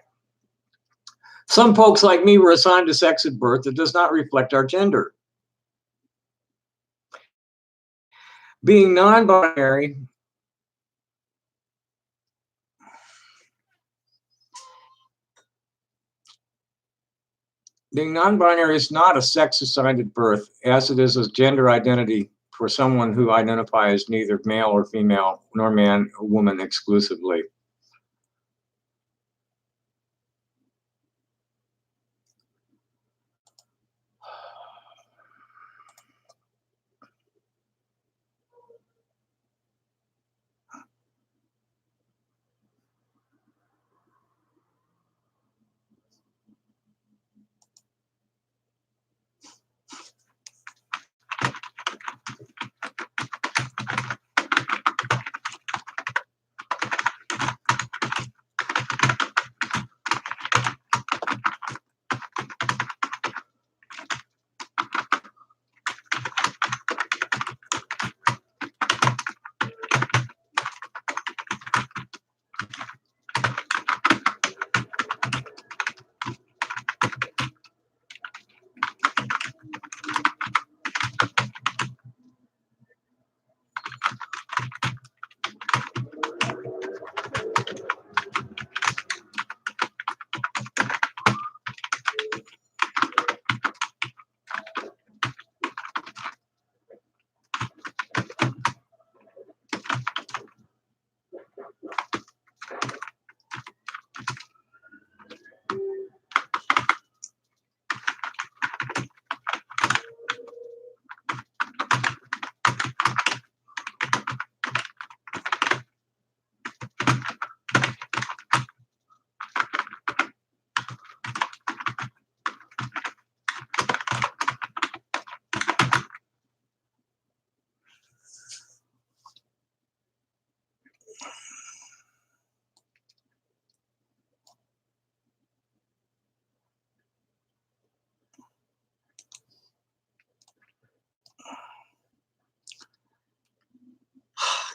Some folks like me were assigned a sex at birth that does not reflect our gender. Being non-binary is not a sex assigned at birth, as it is a gender identity for someone who identifies neither male or female, nor man or woman exclusively.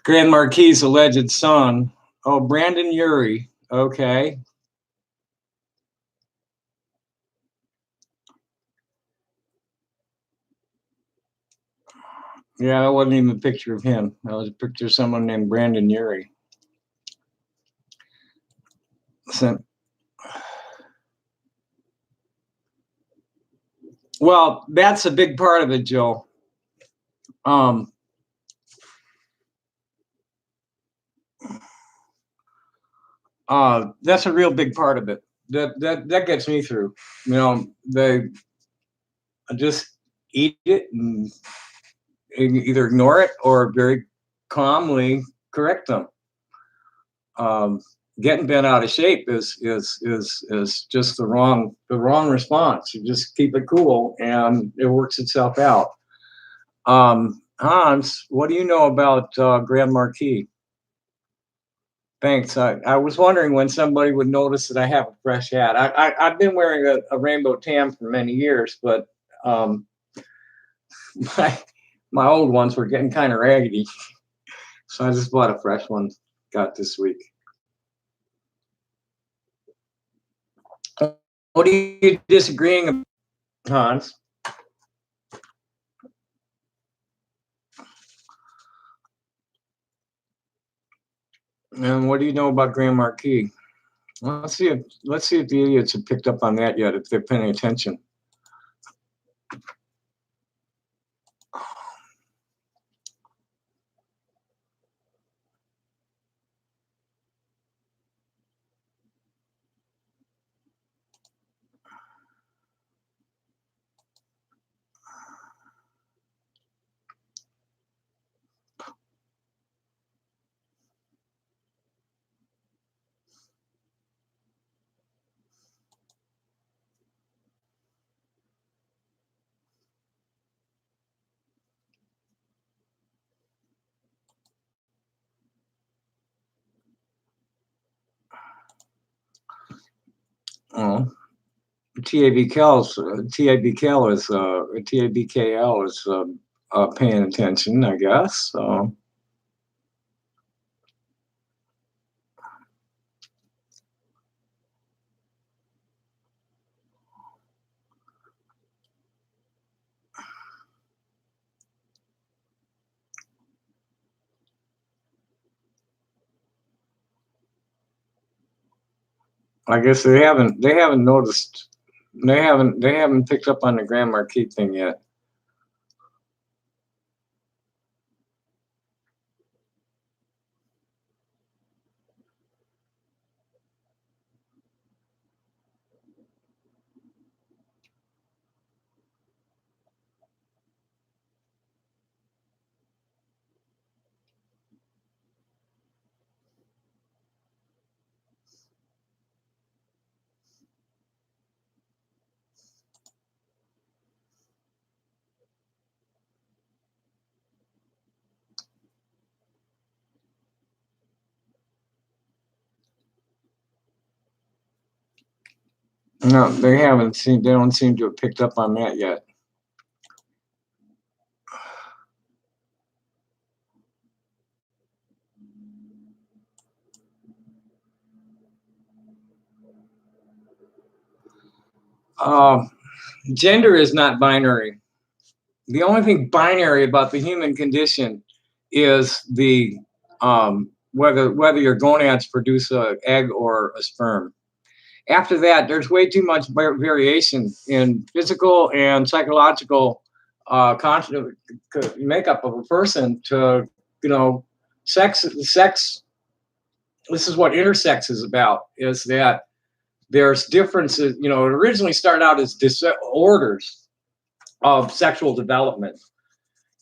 Grand Marquis' alleged son. Oh, Brandon Urie. Okay. Yeah, that wasn't even a picture of him. That was a picture of someone named Brandon Urie. So, well, that's a big part of it, Joe. That's a real big part of it. That gets me through. You know, they just eat it and either ignore it or very calmly correct them. Getting bent out of shape is just the wrong response. You just keep it cool and it works itself out. Hans, what do you know about Grand Marquis? Thanks. I was wondering when somebody would notice that I have a fresh hat. I've been wearing a rainbow tam for many years, but my my old ones were getting kind of raggedy, so I just bought a fresh one. Got this week. What are you disagreeing about, Hans? And what do you know about Grand Marquis? Well, let's see if the idiots have picked up on that yet, if they're paying attention. Oh, TABKL is paying attention, I guess. So. I guess they haven't noticed. They haven't picked up on the Grand Marquis thing yet. No, they haven't seen. They don't seem to have picked up on that yet. Gender is not binary. The only thing binary about the human condition is the whether your gonads produce an egg or a sperm. After that, there's way too much variation in physical and psychological makeup of a person to, sex. This is what intersex is about, is that there's differences. It originally started out as disorders of sexual development.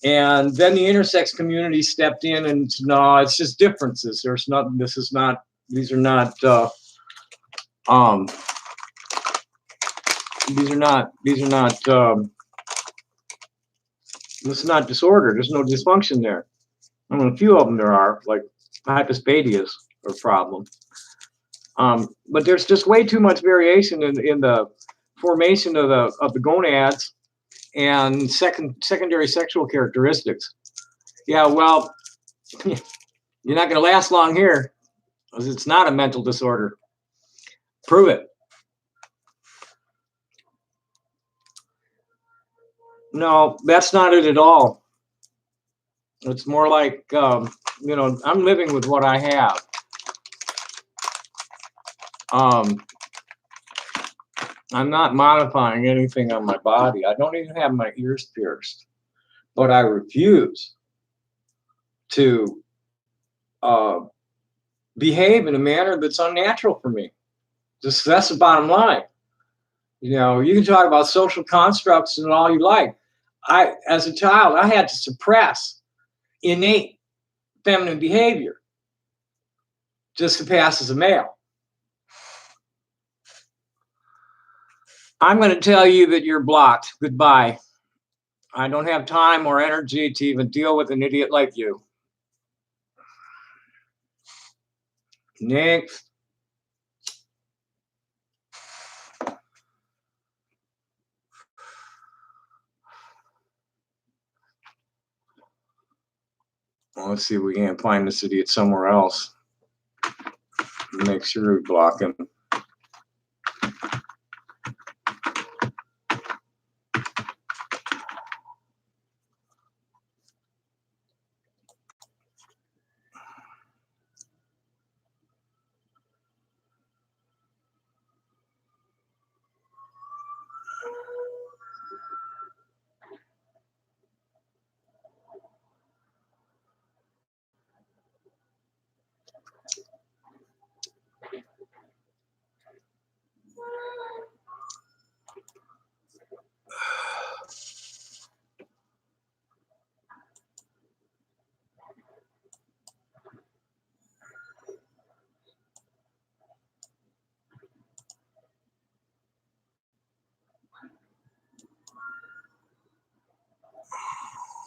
And then the intersex community stepped in and no, it's just differences. These are not, these is not disorder. There's no dysfunction there. I mean, a few of them there are, like hypospadias are a problem. But there's just way too much variation in the formation of the gonads and secondary sexual characteristics. Yeah, well, You're not going to last long here because it's not a mental disorder. Prove it. No, that's not it at all. It's more like, you know, I'm living with what I have. I'm not modifying anything on my body. I don't even have my ears pierced, but I refuse to behave in a manner that's unnatural for me. Just that's the bottom line. You know, you can talk about social constructs and all you like. As a child, I had to suppress innate feminine behavior just to pass as a male. I'm going to tell you that you're blocked. Goodbye. I don't have time or energy to even deal with an idiot like you. Next. Well, let's see if we can't find this idiot somewhere else. Make sure we block him.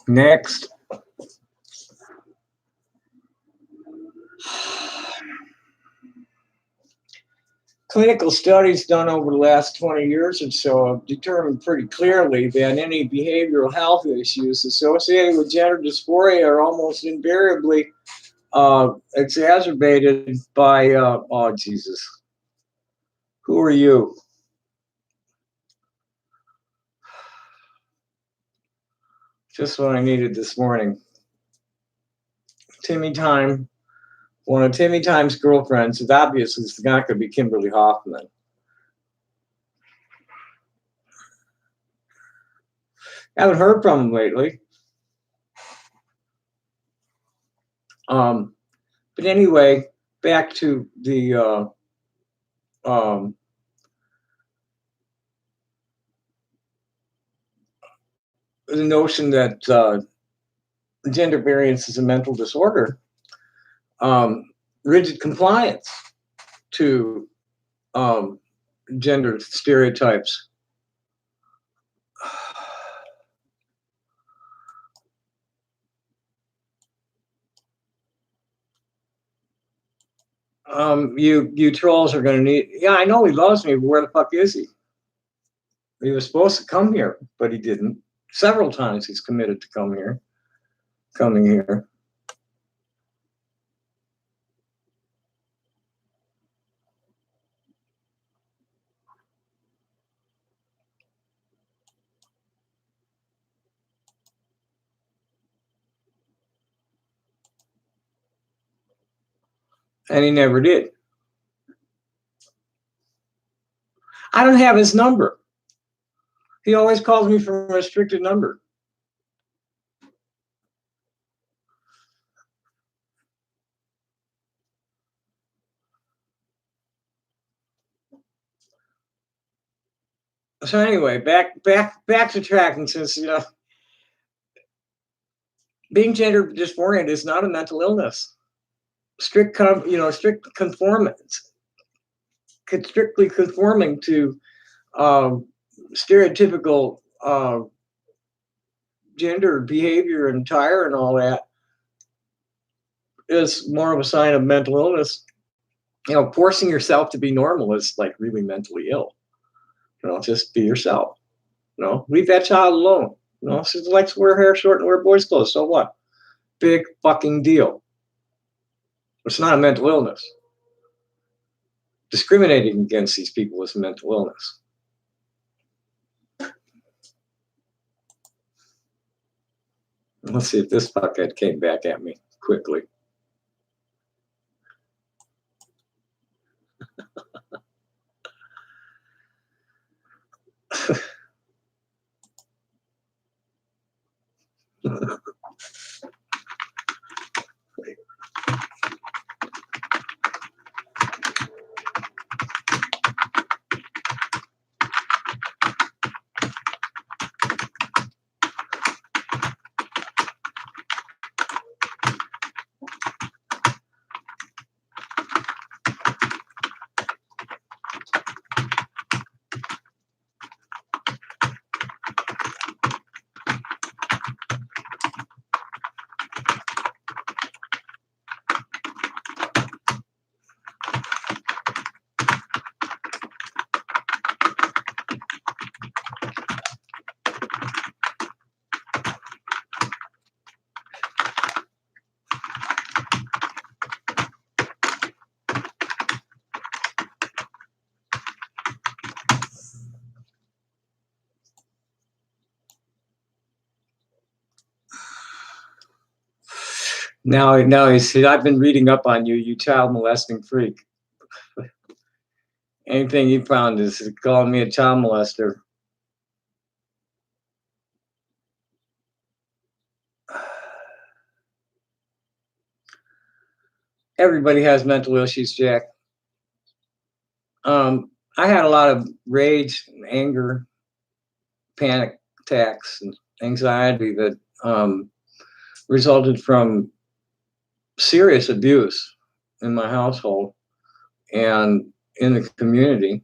Next. Clinical studies done over the last 20 years or so have determined pretty clearly that any behavioral health issues associated with gender dysphoria are almost invariably exacerbated by, oh, Jesus. Who are you? Just what I needed this morning. Timmy Time. One of Timmy Time's girlfriends is obviously not going to be Kimberly Hoffman. Haven't heard from him lately. But anyway, back to the notion that gender variance is a mental disorder. Rigid compliance to gender stereotypes. You trolls are going to need. Yeah, I know he loves me, but where the fuck is he? He was supposed to come here, but he didn't. Several times he's committed to coming here. And he never did. I don't have his number. He always calls me from a restricted number. So anyway, back to tracking, since you know, being gender dysphoric is not a mental illness. Strict conformance, strictly conforming to stereotypical gender behavior and attire and all that is more of a sign of mental illness. You know, forcing yourself to be normal is like really mentally ill. You know, just be yourself. You know, leave that child alone. You know, she likes to wear hair short and wear boys' clothes. So what? Big fucking deal. It's not a mental illness. Discriminating against these people is a mental illness. Let's see if this fuckhead came back at me quickly. Now he said, I've been reading up on you, you child molesting freak. Anything you found is calling me a child molester. Everybody has mental issues, Jack. I had a lot of rage and anger, panic attacks, and anxiety that resulted from serious abuse in my household and in the community,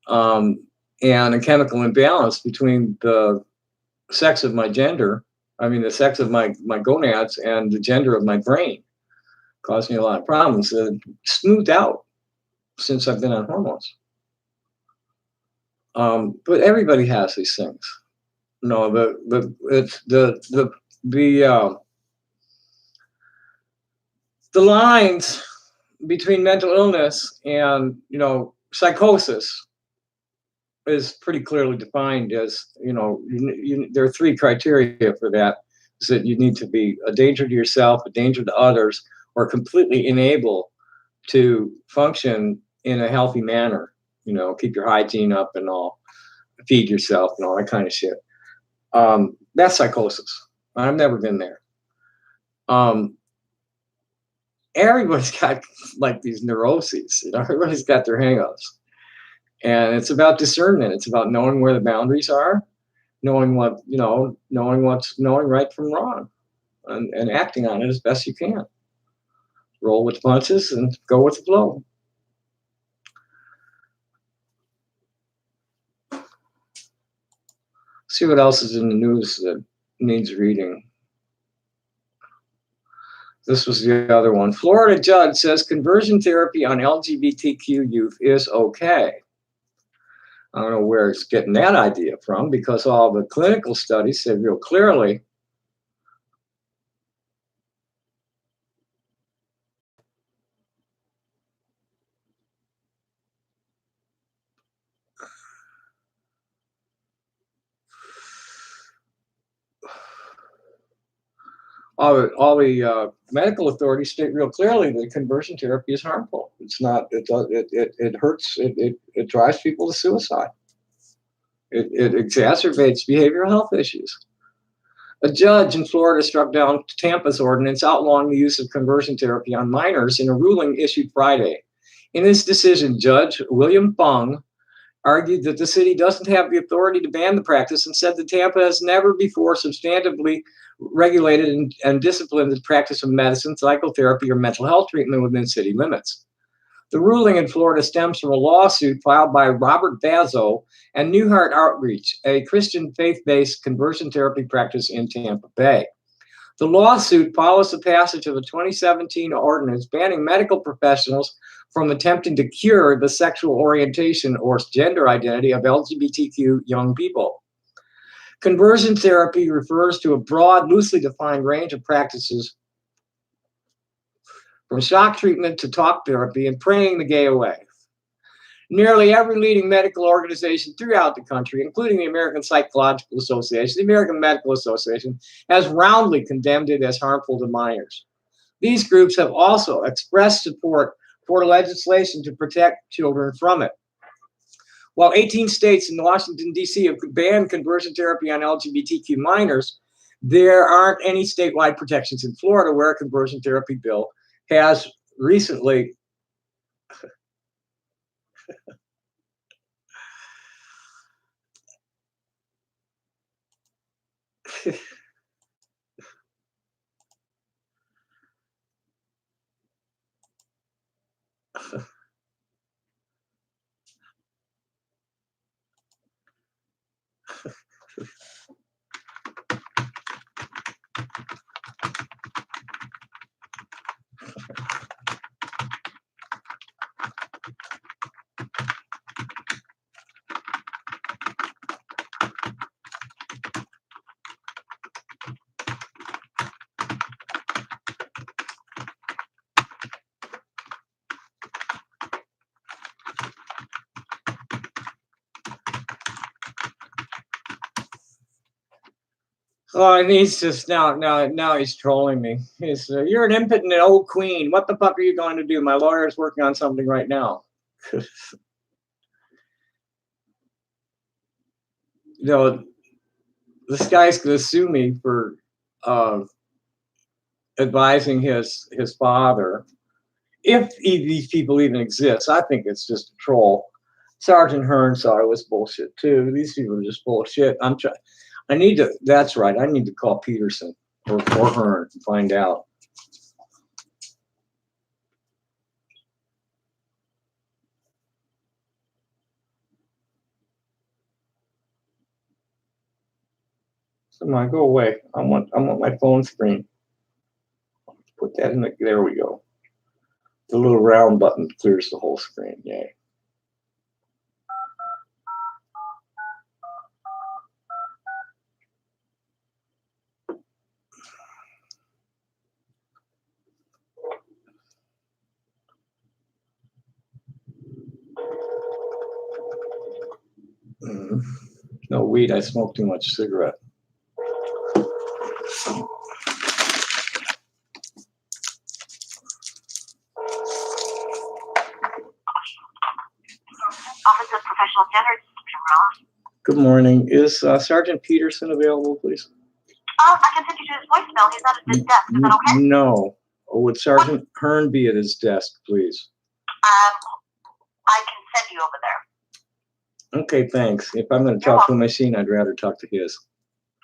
and a chemical imbalance between the sex of my gender, the sex of my gonads and the gender of my brain, caused me a lot of problems. Smoothed out since I've been on hormones. But everybody has these things. No, the lines between mental illness and psychosis is pretty clearly defined as there are three criteria for that. Is that you need to be a danger to yourself, a danger to others, or completely unable to function in a healthy manner. Keep your hygiene up and all, feed yourself and all that kind of shit. That's psychosis. I've never been there. Everybody's got like these neuroses. Everybody's got their hang-ups. And it's about discernment. It's about knowing where the boundaries are, knowing knowing right from wrong, and acting on it as best you can. Roll with the punches and go with the flow. See what else is in the news that needs reading. This was the other one. Florida judge says conversion therapy on LGBTQ youth is okay. I don't know where it's getting that idea from, because all the clinical studies said real clearly all the medical authorities state real clearly that conversion therapy is harmful. It's not. It hurts. It drives people to suicide. It exacerbates behavioral health issues. A judge in Florida struck down Tampa's ordinance outlawing the use of conversion therapy on minors in a ruling issued Friday. In his decision, Judge William Fung argued that the city doesn't have the authority to ban the practice and said that Tampa has never before substantively regulated and disciplined the practice of medicine, psychotherapy, or mental health treatment within city limits. The ruling in Florida stems from a lawsuit filed by Robert Bazo and New Heart Outreach, a Christian faith-based conversion therapy practice in Tampa Bay. The lawsuit follows the passage of a 2017 ordinance banning medical professionals from attempting to cure the sexual orientation or gender identity of LGBTQ young people. Conversion therapy refers to a broad, loosely defined range of practices from shock treatment to talk therapy and praying the gay away. Nearly every leading medical organization throughout the country, including the American Psychological Association, the American Medical Association, has roundly condemned it as harmful to minors. These groups have also expressed support for legislation to protect children from it. While 18 states and Washington, D.C. have banned conversion therapy on LGBTQ minors, there aren't any statewide protections in Florida, where a conversion therapy bill has recently oh, and he's just now he's trolling me. He's you're an impotent old queen. What the fuck are you going to do? My lawyer is working on something right now. You know, this guy's going to sue me for advising his father, if these people even exist. I think it's just a troll. Sergeant Hearn saw it was bullshit too. These people are just bullshit. I need to. That's right. I need to call Peterson or Hearn and find out. Come on, go away. I want my phone screen. Put that in the. There we go. The little round button clears the whole screen. Yay. No weed. I smoke too much cigarette. Office of Professional Standards. Good morning. Is Sergeant Peterson available, please? I can send you to his voicemail. He's not at his desk. Is that okay? No. Would Sergeant Hearn be at his desk, please? I can send you over there. Okay, thanks. If I'm going to talk to a machine, I'd rather talk to his.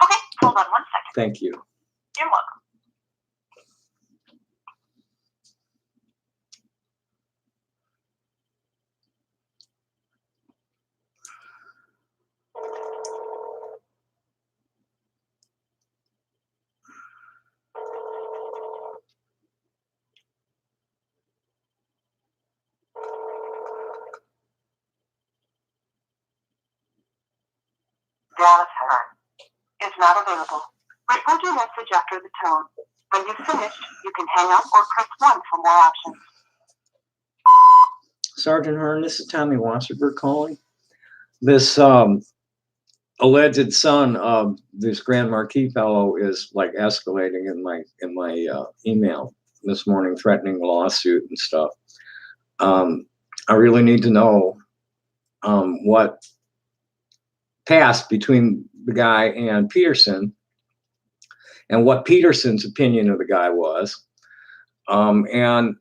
Okay, hold on 1 second. Thank you. You're welcome. Dallas Hearn is not available. Record your message after the tone. When you've finished, you can hang up or press 1 for more options. Sergeant Hearn, this is Tommy Wasserberg calling. This alleged son of this Grand Marquis fellow is like escalating in my email this morning, threatening a lawsuit and stuff. I really need to know what passed between the guy and Peterson, and what Peterson's opinion of the guy was. And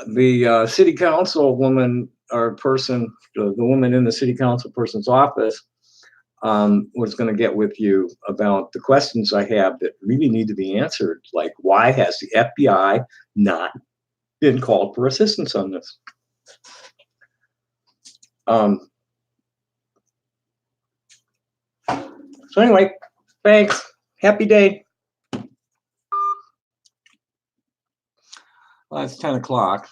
the city council woman or person, the woman in the city council person's office, was going to get with you about the questions I have that really need to be answered. Like, why has the FBI not been called for assistance on this? So anyway, thanks. Happy day. Well, it's 10 o'clock.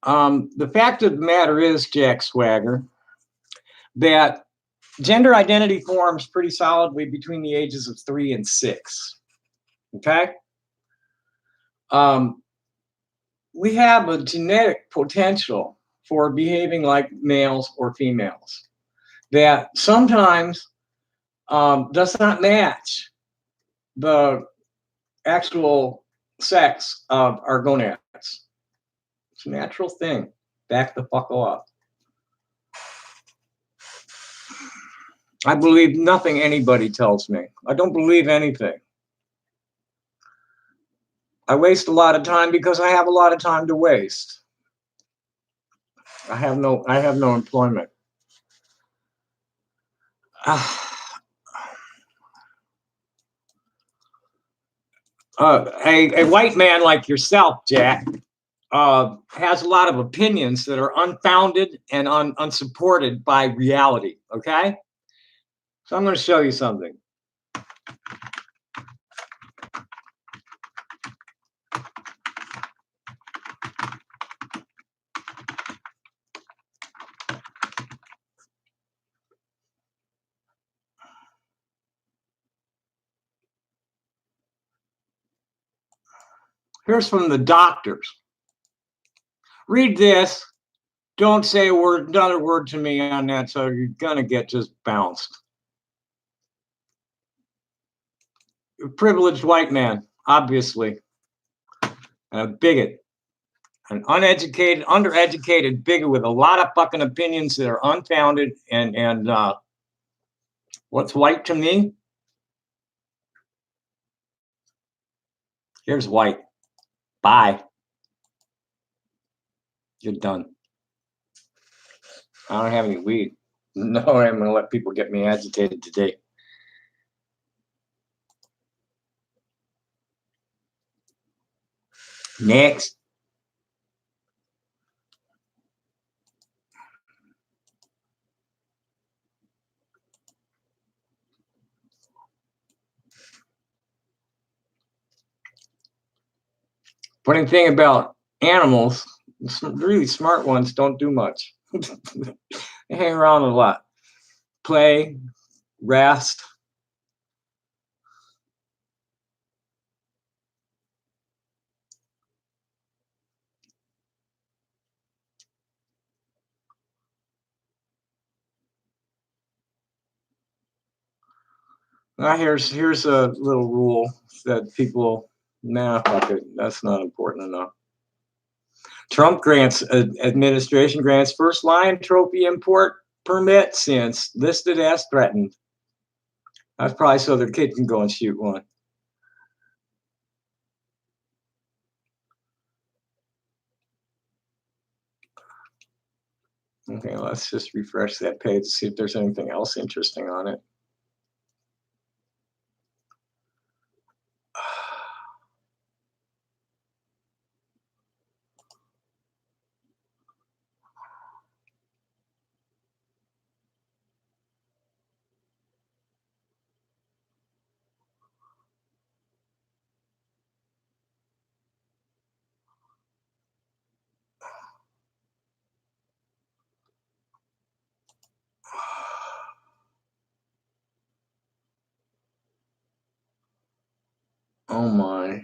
The fact of the matter is, Jack Swagger, that gender identity forms pretty solidly between the ages of 3 and 6. Okay? We have a genetic potential for behaving like males or females that sometimes does not match the actual sex of our gonads. It's a natural thing. Back the fuck up. I believe nothing anybody tells me. I don't believe anything. I waste a lot of time because I have a lot of time to waste. I have no employment. A white man like yourself, Jack, has a lot of opinions that are unfounded and unsupported by reality. Okay, so I'm going to show you something. Here's from the doctors. Read this. Don't say another word to me on that, so you're gonna get just bounced. A privileged white man, obviously, and a bigot, an uneducated, undereducated bigot with a lot of fucking opinions that are unfounded. And what's white to me? Here's white. Bye. You're done. I don't have any weed. No, I'm gonna let people get me agitated today. Next. Funny thing about animals, some really smart ones don't do much. They hang around a lot. Play, rest. Now here's a little rule that people, nah, fuck it, that's not important enough. Trump administration grants first lion trophy import permit since listed as threatened. That's probably so their kid can go and shoot one. Okay, let's just refresh that page to see if there's anything else interesting on it. Oh my.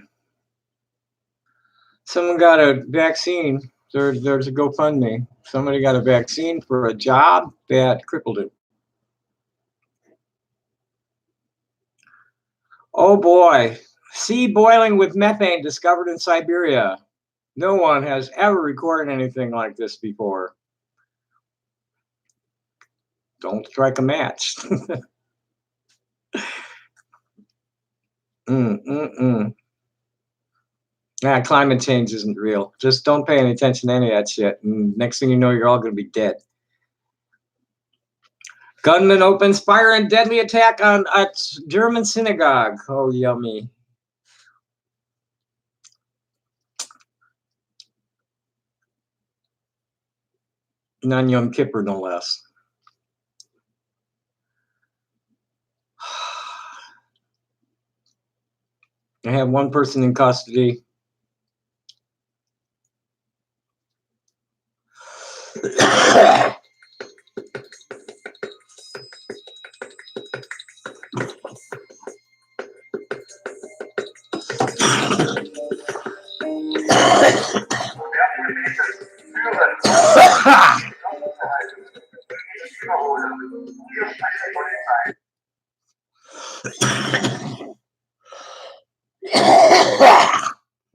Someone got a vaccine. There's a GoFundMe. Somebody got a vaccine for a job that crippled him. Oh boy. Sea boiling with methane discovered in Siberia. No one has ever recorded anything like this before. Don't strike a match. Nah, climate change isn't real. Just don't pay any attention to any of that shit. And next thing you know, you're all going to be dead. Gunman opens fire and deadly attack on a German synagogue. Oh, yummy. On Yom Kippur, no less. I have one person in custody.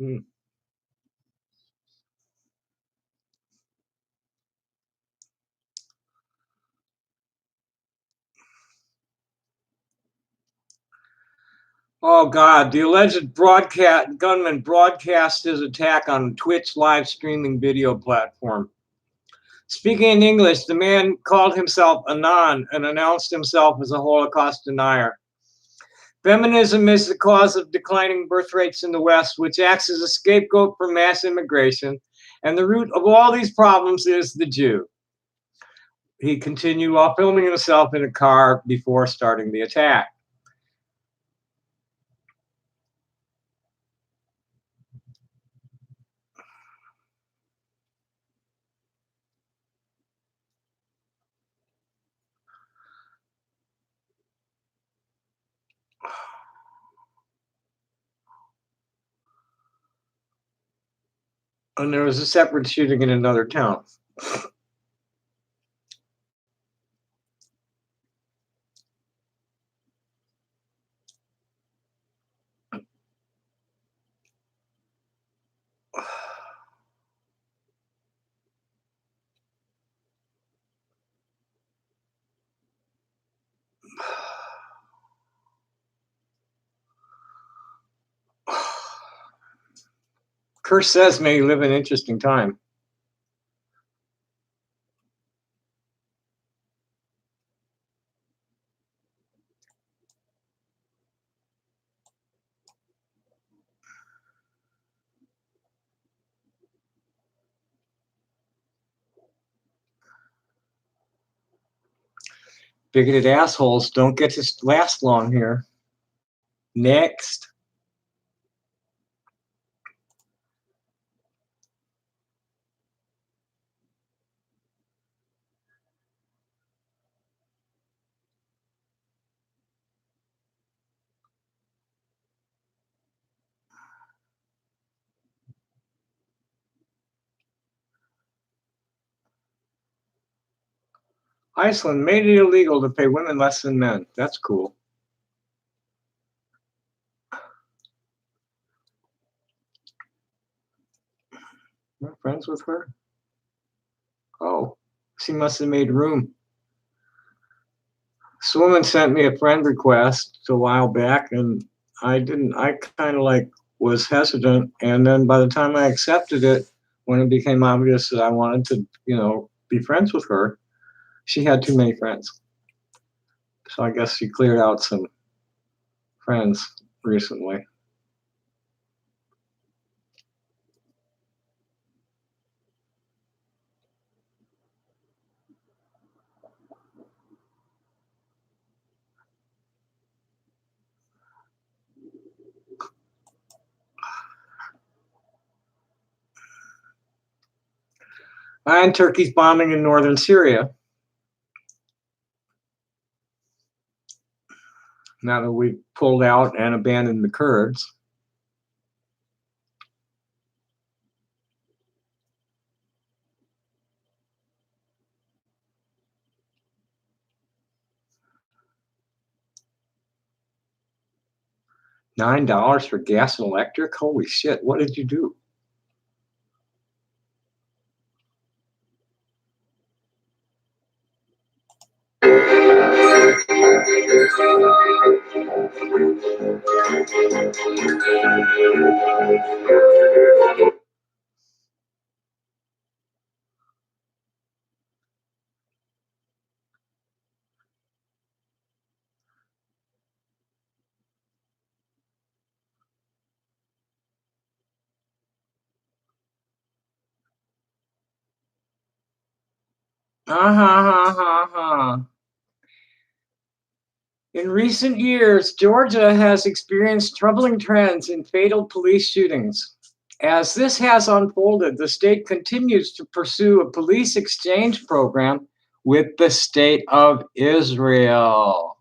Mm. Oh God, the alleged gunman broadcast his attack on Twitch live streaming video platform. Speaking in English, the man called himself Anon and announced himself as a Holocaust denier. Feminism is the cause of declining birth rates in the West, which acts as a scapegoat for mass immigration. And the root of all these problems is the Jew. He continued while filming himself in a car before starting the attack. And there was a separate shooting in another town. Curse says may live an interesting time. Bigoted assholes don't get to last long here. Next. Iceland made it illegal to pay women less than men. That's cool. You're friends with her? Oh, she must have made room. This woman sent me a friend request a while back, and I kind of like was hesitant. And then by the time I accepted it, when it became obvious that I wanted to, be friends with her, she had too many friends. So I guess she cleared out some friends recently. And Turkey's bombing in northern Syria. Now that we've pulled out and abandoned the Kurds. $9 for gas and electric? Holy shit, what did you do? In recent years, Georgia has experienced troubling trends in fatal police shootings. As this has unfolded, the state continues to pursue a police exchange program with the state of Israel.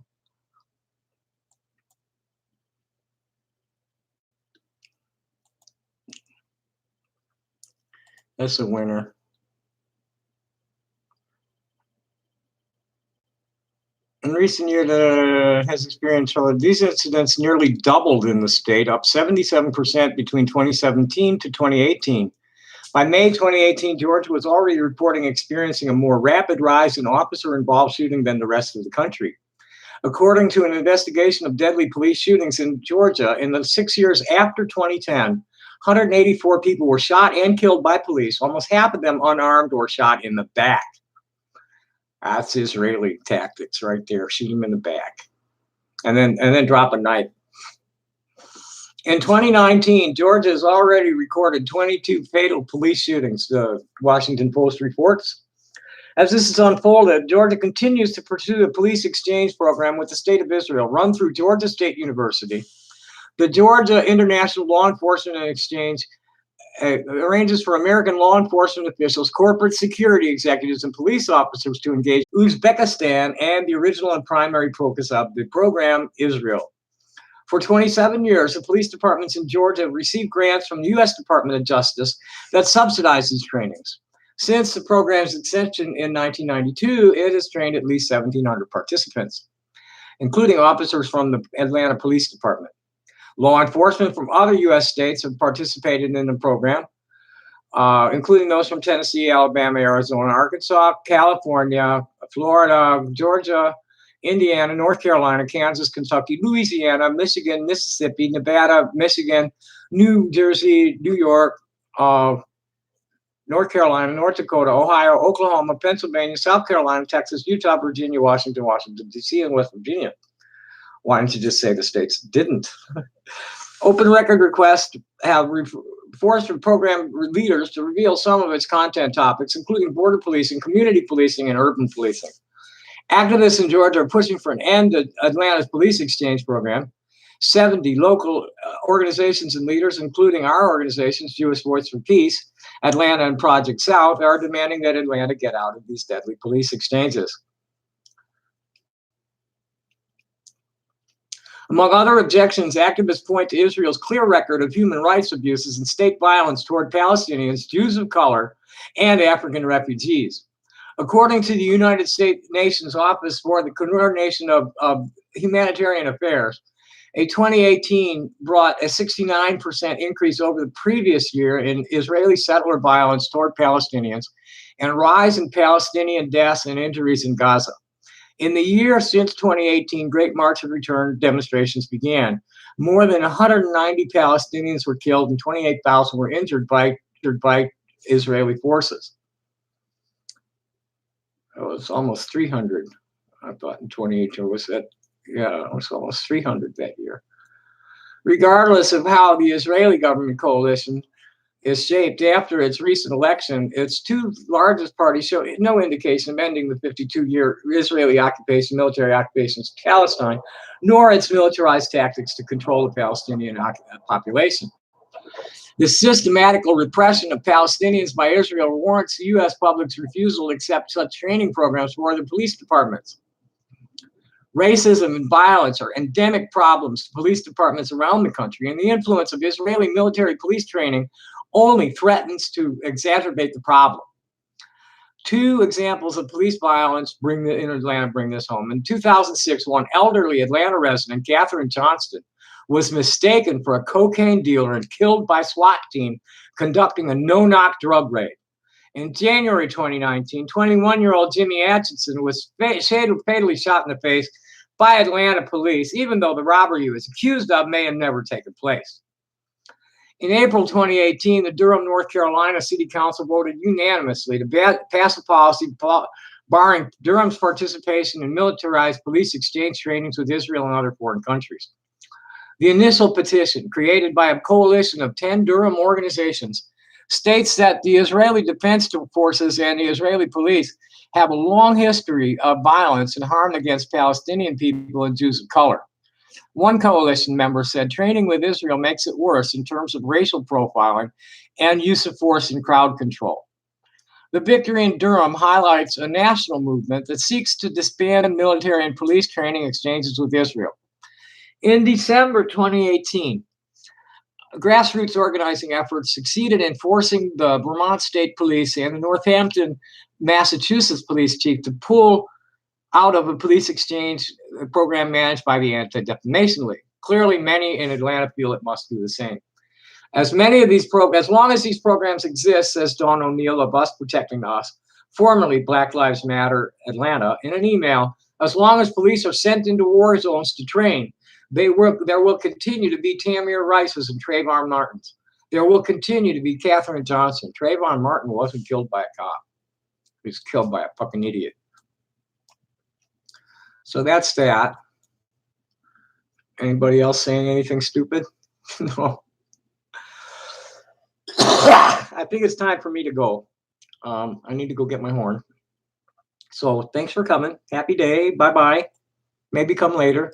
That's a winner. in recent years has experienced these incidents nearly doubled in the state, up 77% between 2017 to 2018. By May 2018, Georgia was already reporting experiencing a more rapid rise in officer-involved shooting than the rest of the country. According to an investigation of deadly police shootings in Georgia, in the 6 years after 2010, 184 people were shot and killed by police, almost half of them unarmed or shot in the back. That's Israeli tactics right there. Shoot them in the back, and then drop a knife. In 2019, Georgia has already recorded 22 fatal police shootings, the Washington Post reports. As this has unfolded, Georgia continues to pursue the police exchange program with the State of Israel, run through Georgia State University. The Georgia International Law Enforcement and Exchange arranges for American law enforcement officials, corporate security executives, and police officers to engage Uzbekistan, and the original and primary focus of the program, Israel. For 27 years, the police departments in Georgia have received grants from the U.S. Department of Justice that subsidize these trainings. Since the program's extension in 1992, it has trained at least 1,700 participants, including officers from the Atlanta Police Department. Law enforcement from other U.S. states have participated in the program, including those from Tennessee, Alabama, Arizona, Arkansas, California, Florida, Georgia, Indiana, North Carolina, Kansas, Kentucky, Louisiana, Michigan, Mississippi, Nevada, Michigan, New Jersey, New York, North Carolina, North Dakota, Ohio, Oklahoma, Pennsylvania, South Carolina, Texas, Utah, Virginia, Washington, D.C., and West Virginia. Why don't you just say the states didn't? Open record requests have forced program leaders to reveal some of its content topics, including border policing, community policing, and urban policing. Activists in Georgia are pushing for an end to Atlanta's police exchange program. 70 local organizations and leaders, including our organizations, Jewish Voice for Peace, Atlanta, and Project South, are demanding that Atlanta get out of these deadly police exchanges. Among other objections, activists point to Israel's clear record of human rights abuses and state violence toward Palestinians, Jews of color, and African refugees. According to the United Nations Office for the Coordination of Humanitarian Affairs, a 2018 brought a 69% increase over the previous year in Israeli settler violence toward Palestinians and a rise in Palestinian deaths and injuries in Gaza. In the year since 2018, Great March of Return demonstrations began. More than 190 Palestinians were killed and 28,000 were injured by Israeli forces. It was almost 300, I thought, in 2018. Was that? Yeah, it was almost 300 that year. Regardless of how the Israeli government coalition is shaped after its recent election, its two largest parties show no indication of ending the 52-year Israeli occupation, military occupations of Palestine, nor its militarized tactics to control the Palestinian population. The systematical repression of Palestinians by Israel warrants the U.S. public's refusal to accept such training programs for the police departments. Racism and violence are endemic problems to police departments around the country, and the influence of Israeli military police training only threatens to exacerbate the problem. Two examples of police violence in Atlanta bring this home. In 2006, one elderly Atlanta resident, Catherine Johnston, was mistaken for a cocaine dealer and killed by SWAT team conducting a no-knock drug raid. In January 2019, 21-year-old Jimmy Atchison was fatally shot in the face by Atlanta police, even though the robbery he was accused of may have never taken place. In April 2018, the Durham, North Carolina City Council voted unanimously to pass a policy barring Durham's participation in militarized police exchange trainings with Israel and other foreign countries. The initial petition, created by a coalition of 10 Durham organizations, states that the Israeli Defense Forces and the Israeli police have a long history of violence and harm against Palestinian people and Jews of color. One coalition member said training with Israel makes it worse in terms of racial profiling and use of force and crowd control. The victory in Durham highlights a national movement that seeks to disband military and police training exchanges with Israel. In December 2018, grassroots organizing efforts succeeded in forcing the Vermont State Police and the Northampton, Massachusetts police chief to pull out of a police exchange program managed by the Anti-Defamation League. Clearly, many in Atlanta feel it must do the same. As many of these as long as these programs exist, says Dawn O'Neill of Us Protecting Us, formerly Black Lives Matter Atlanta, in an email, as long as police are sent into war zones to train, there will continue to be Tamir Rices and Trayvon Martins. There will continue to be Katherine Johnson. Trayvon Martin wasn't killed by a cop. He was killed by a fucking idiot. So that's that. Anybody else saying anything stupid? No. I think it's time for me to go. I need to go get my horn. So thanks for coming. Happy day. Bye-bye. Maybe come later.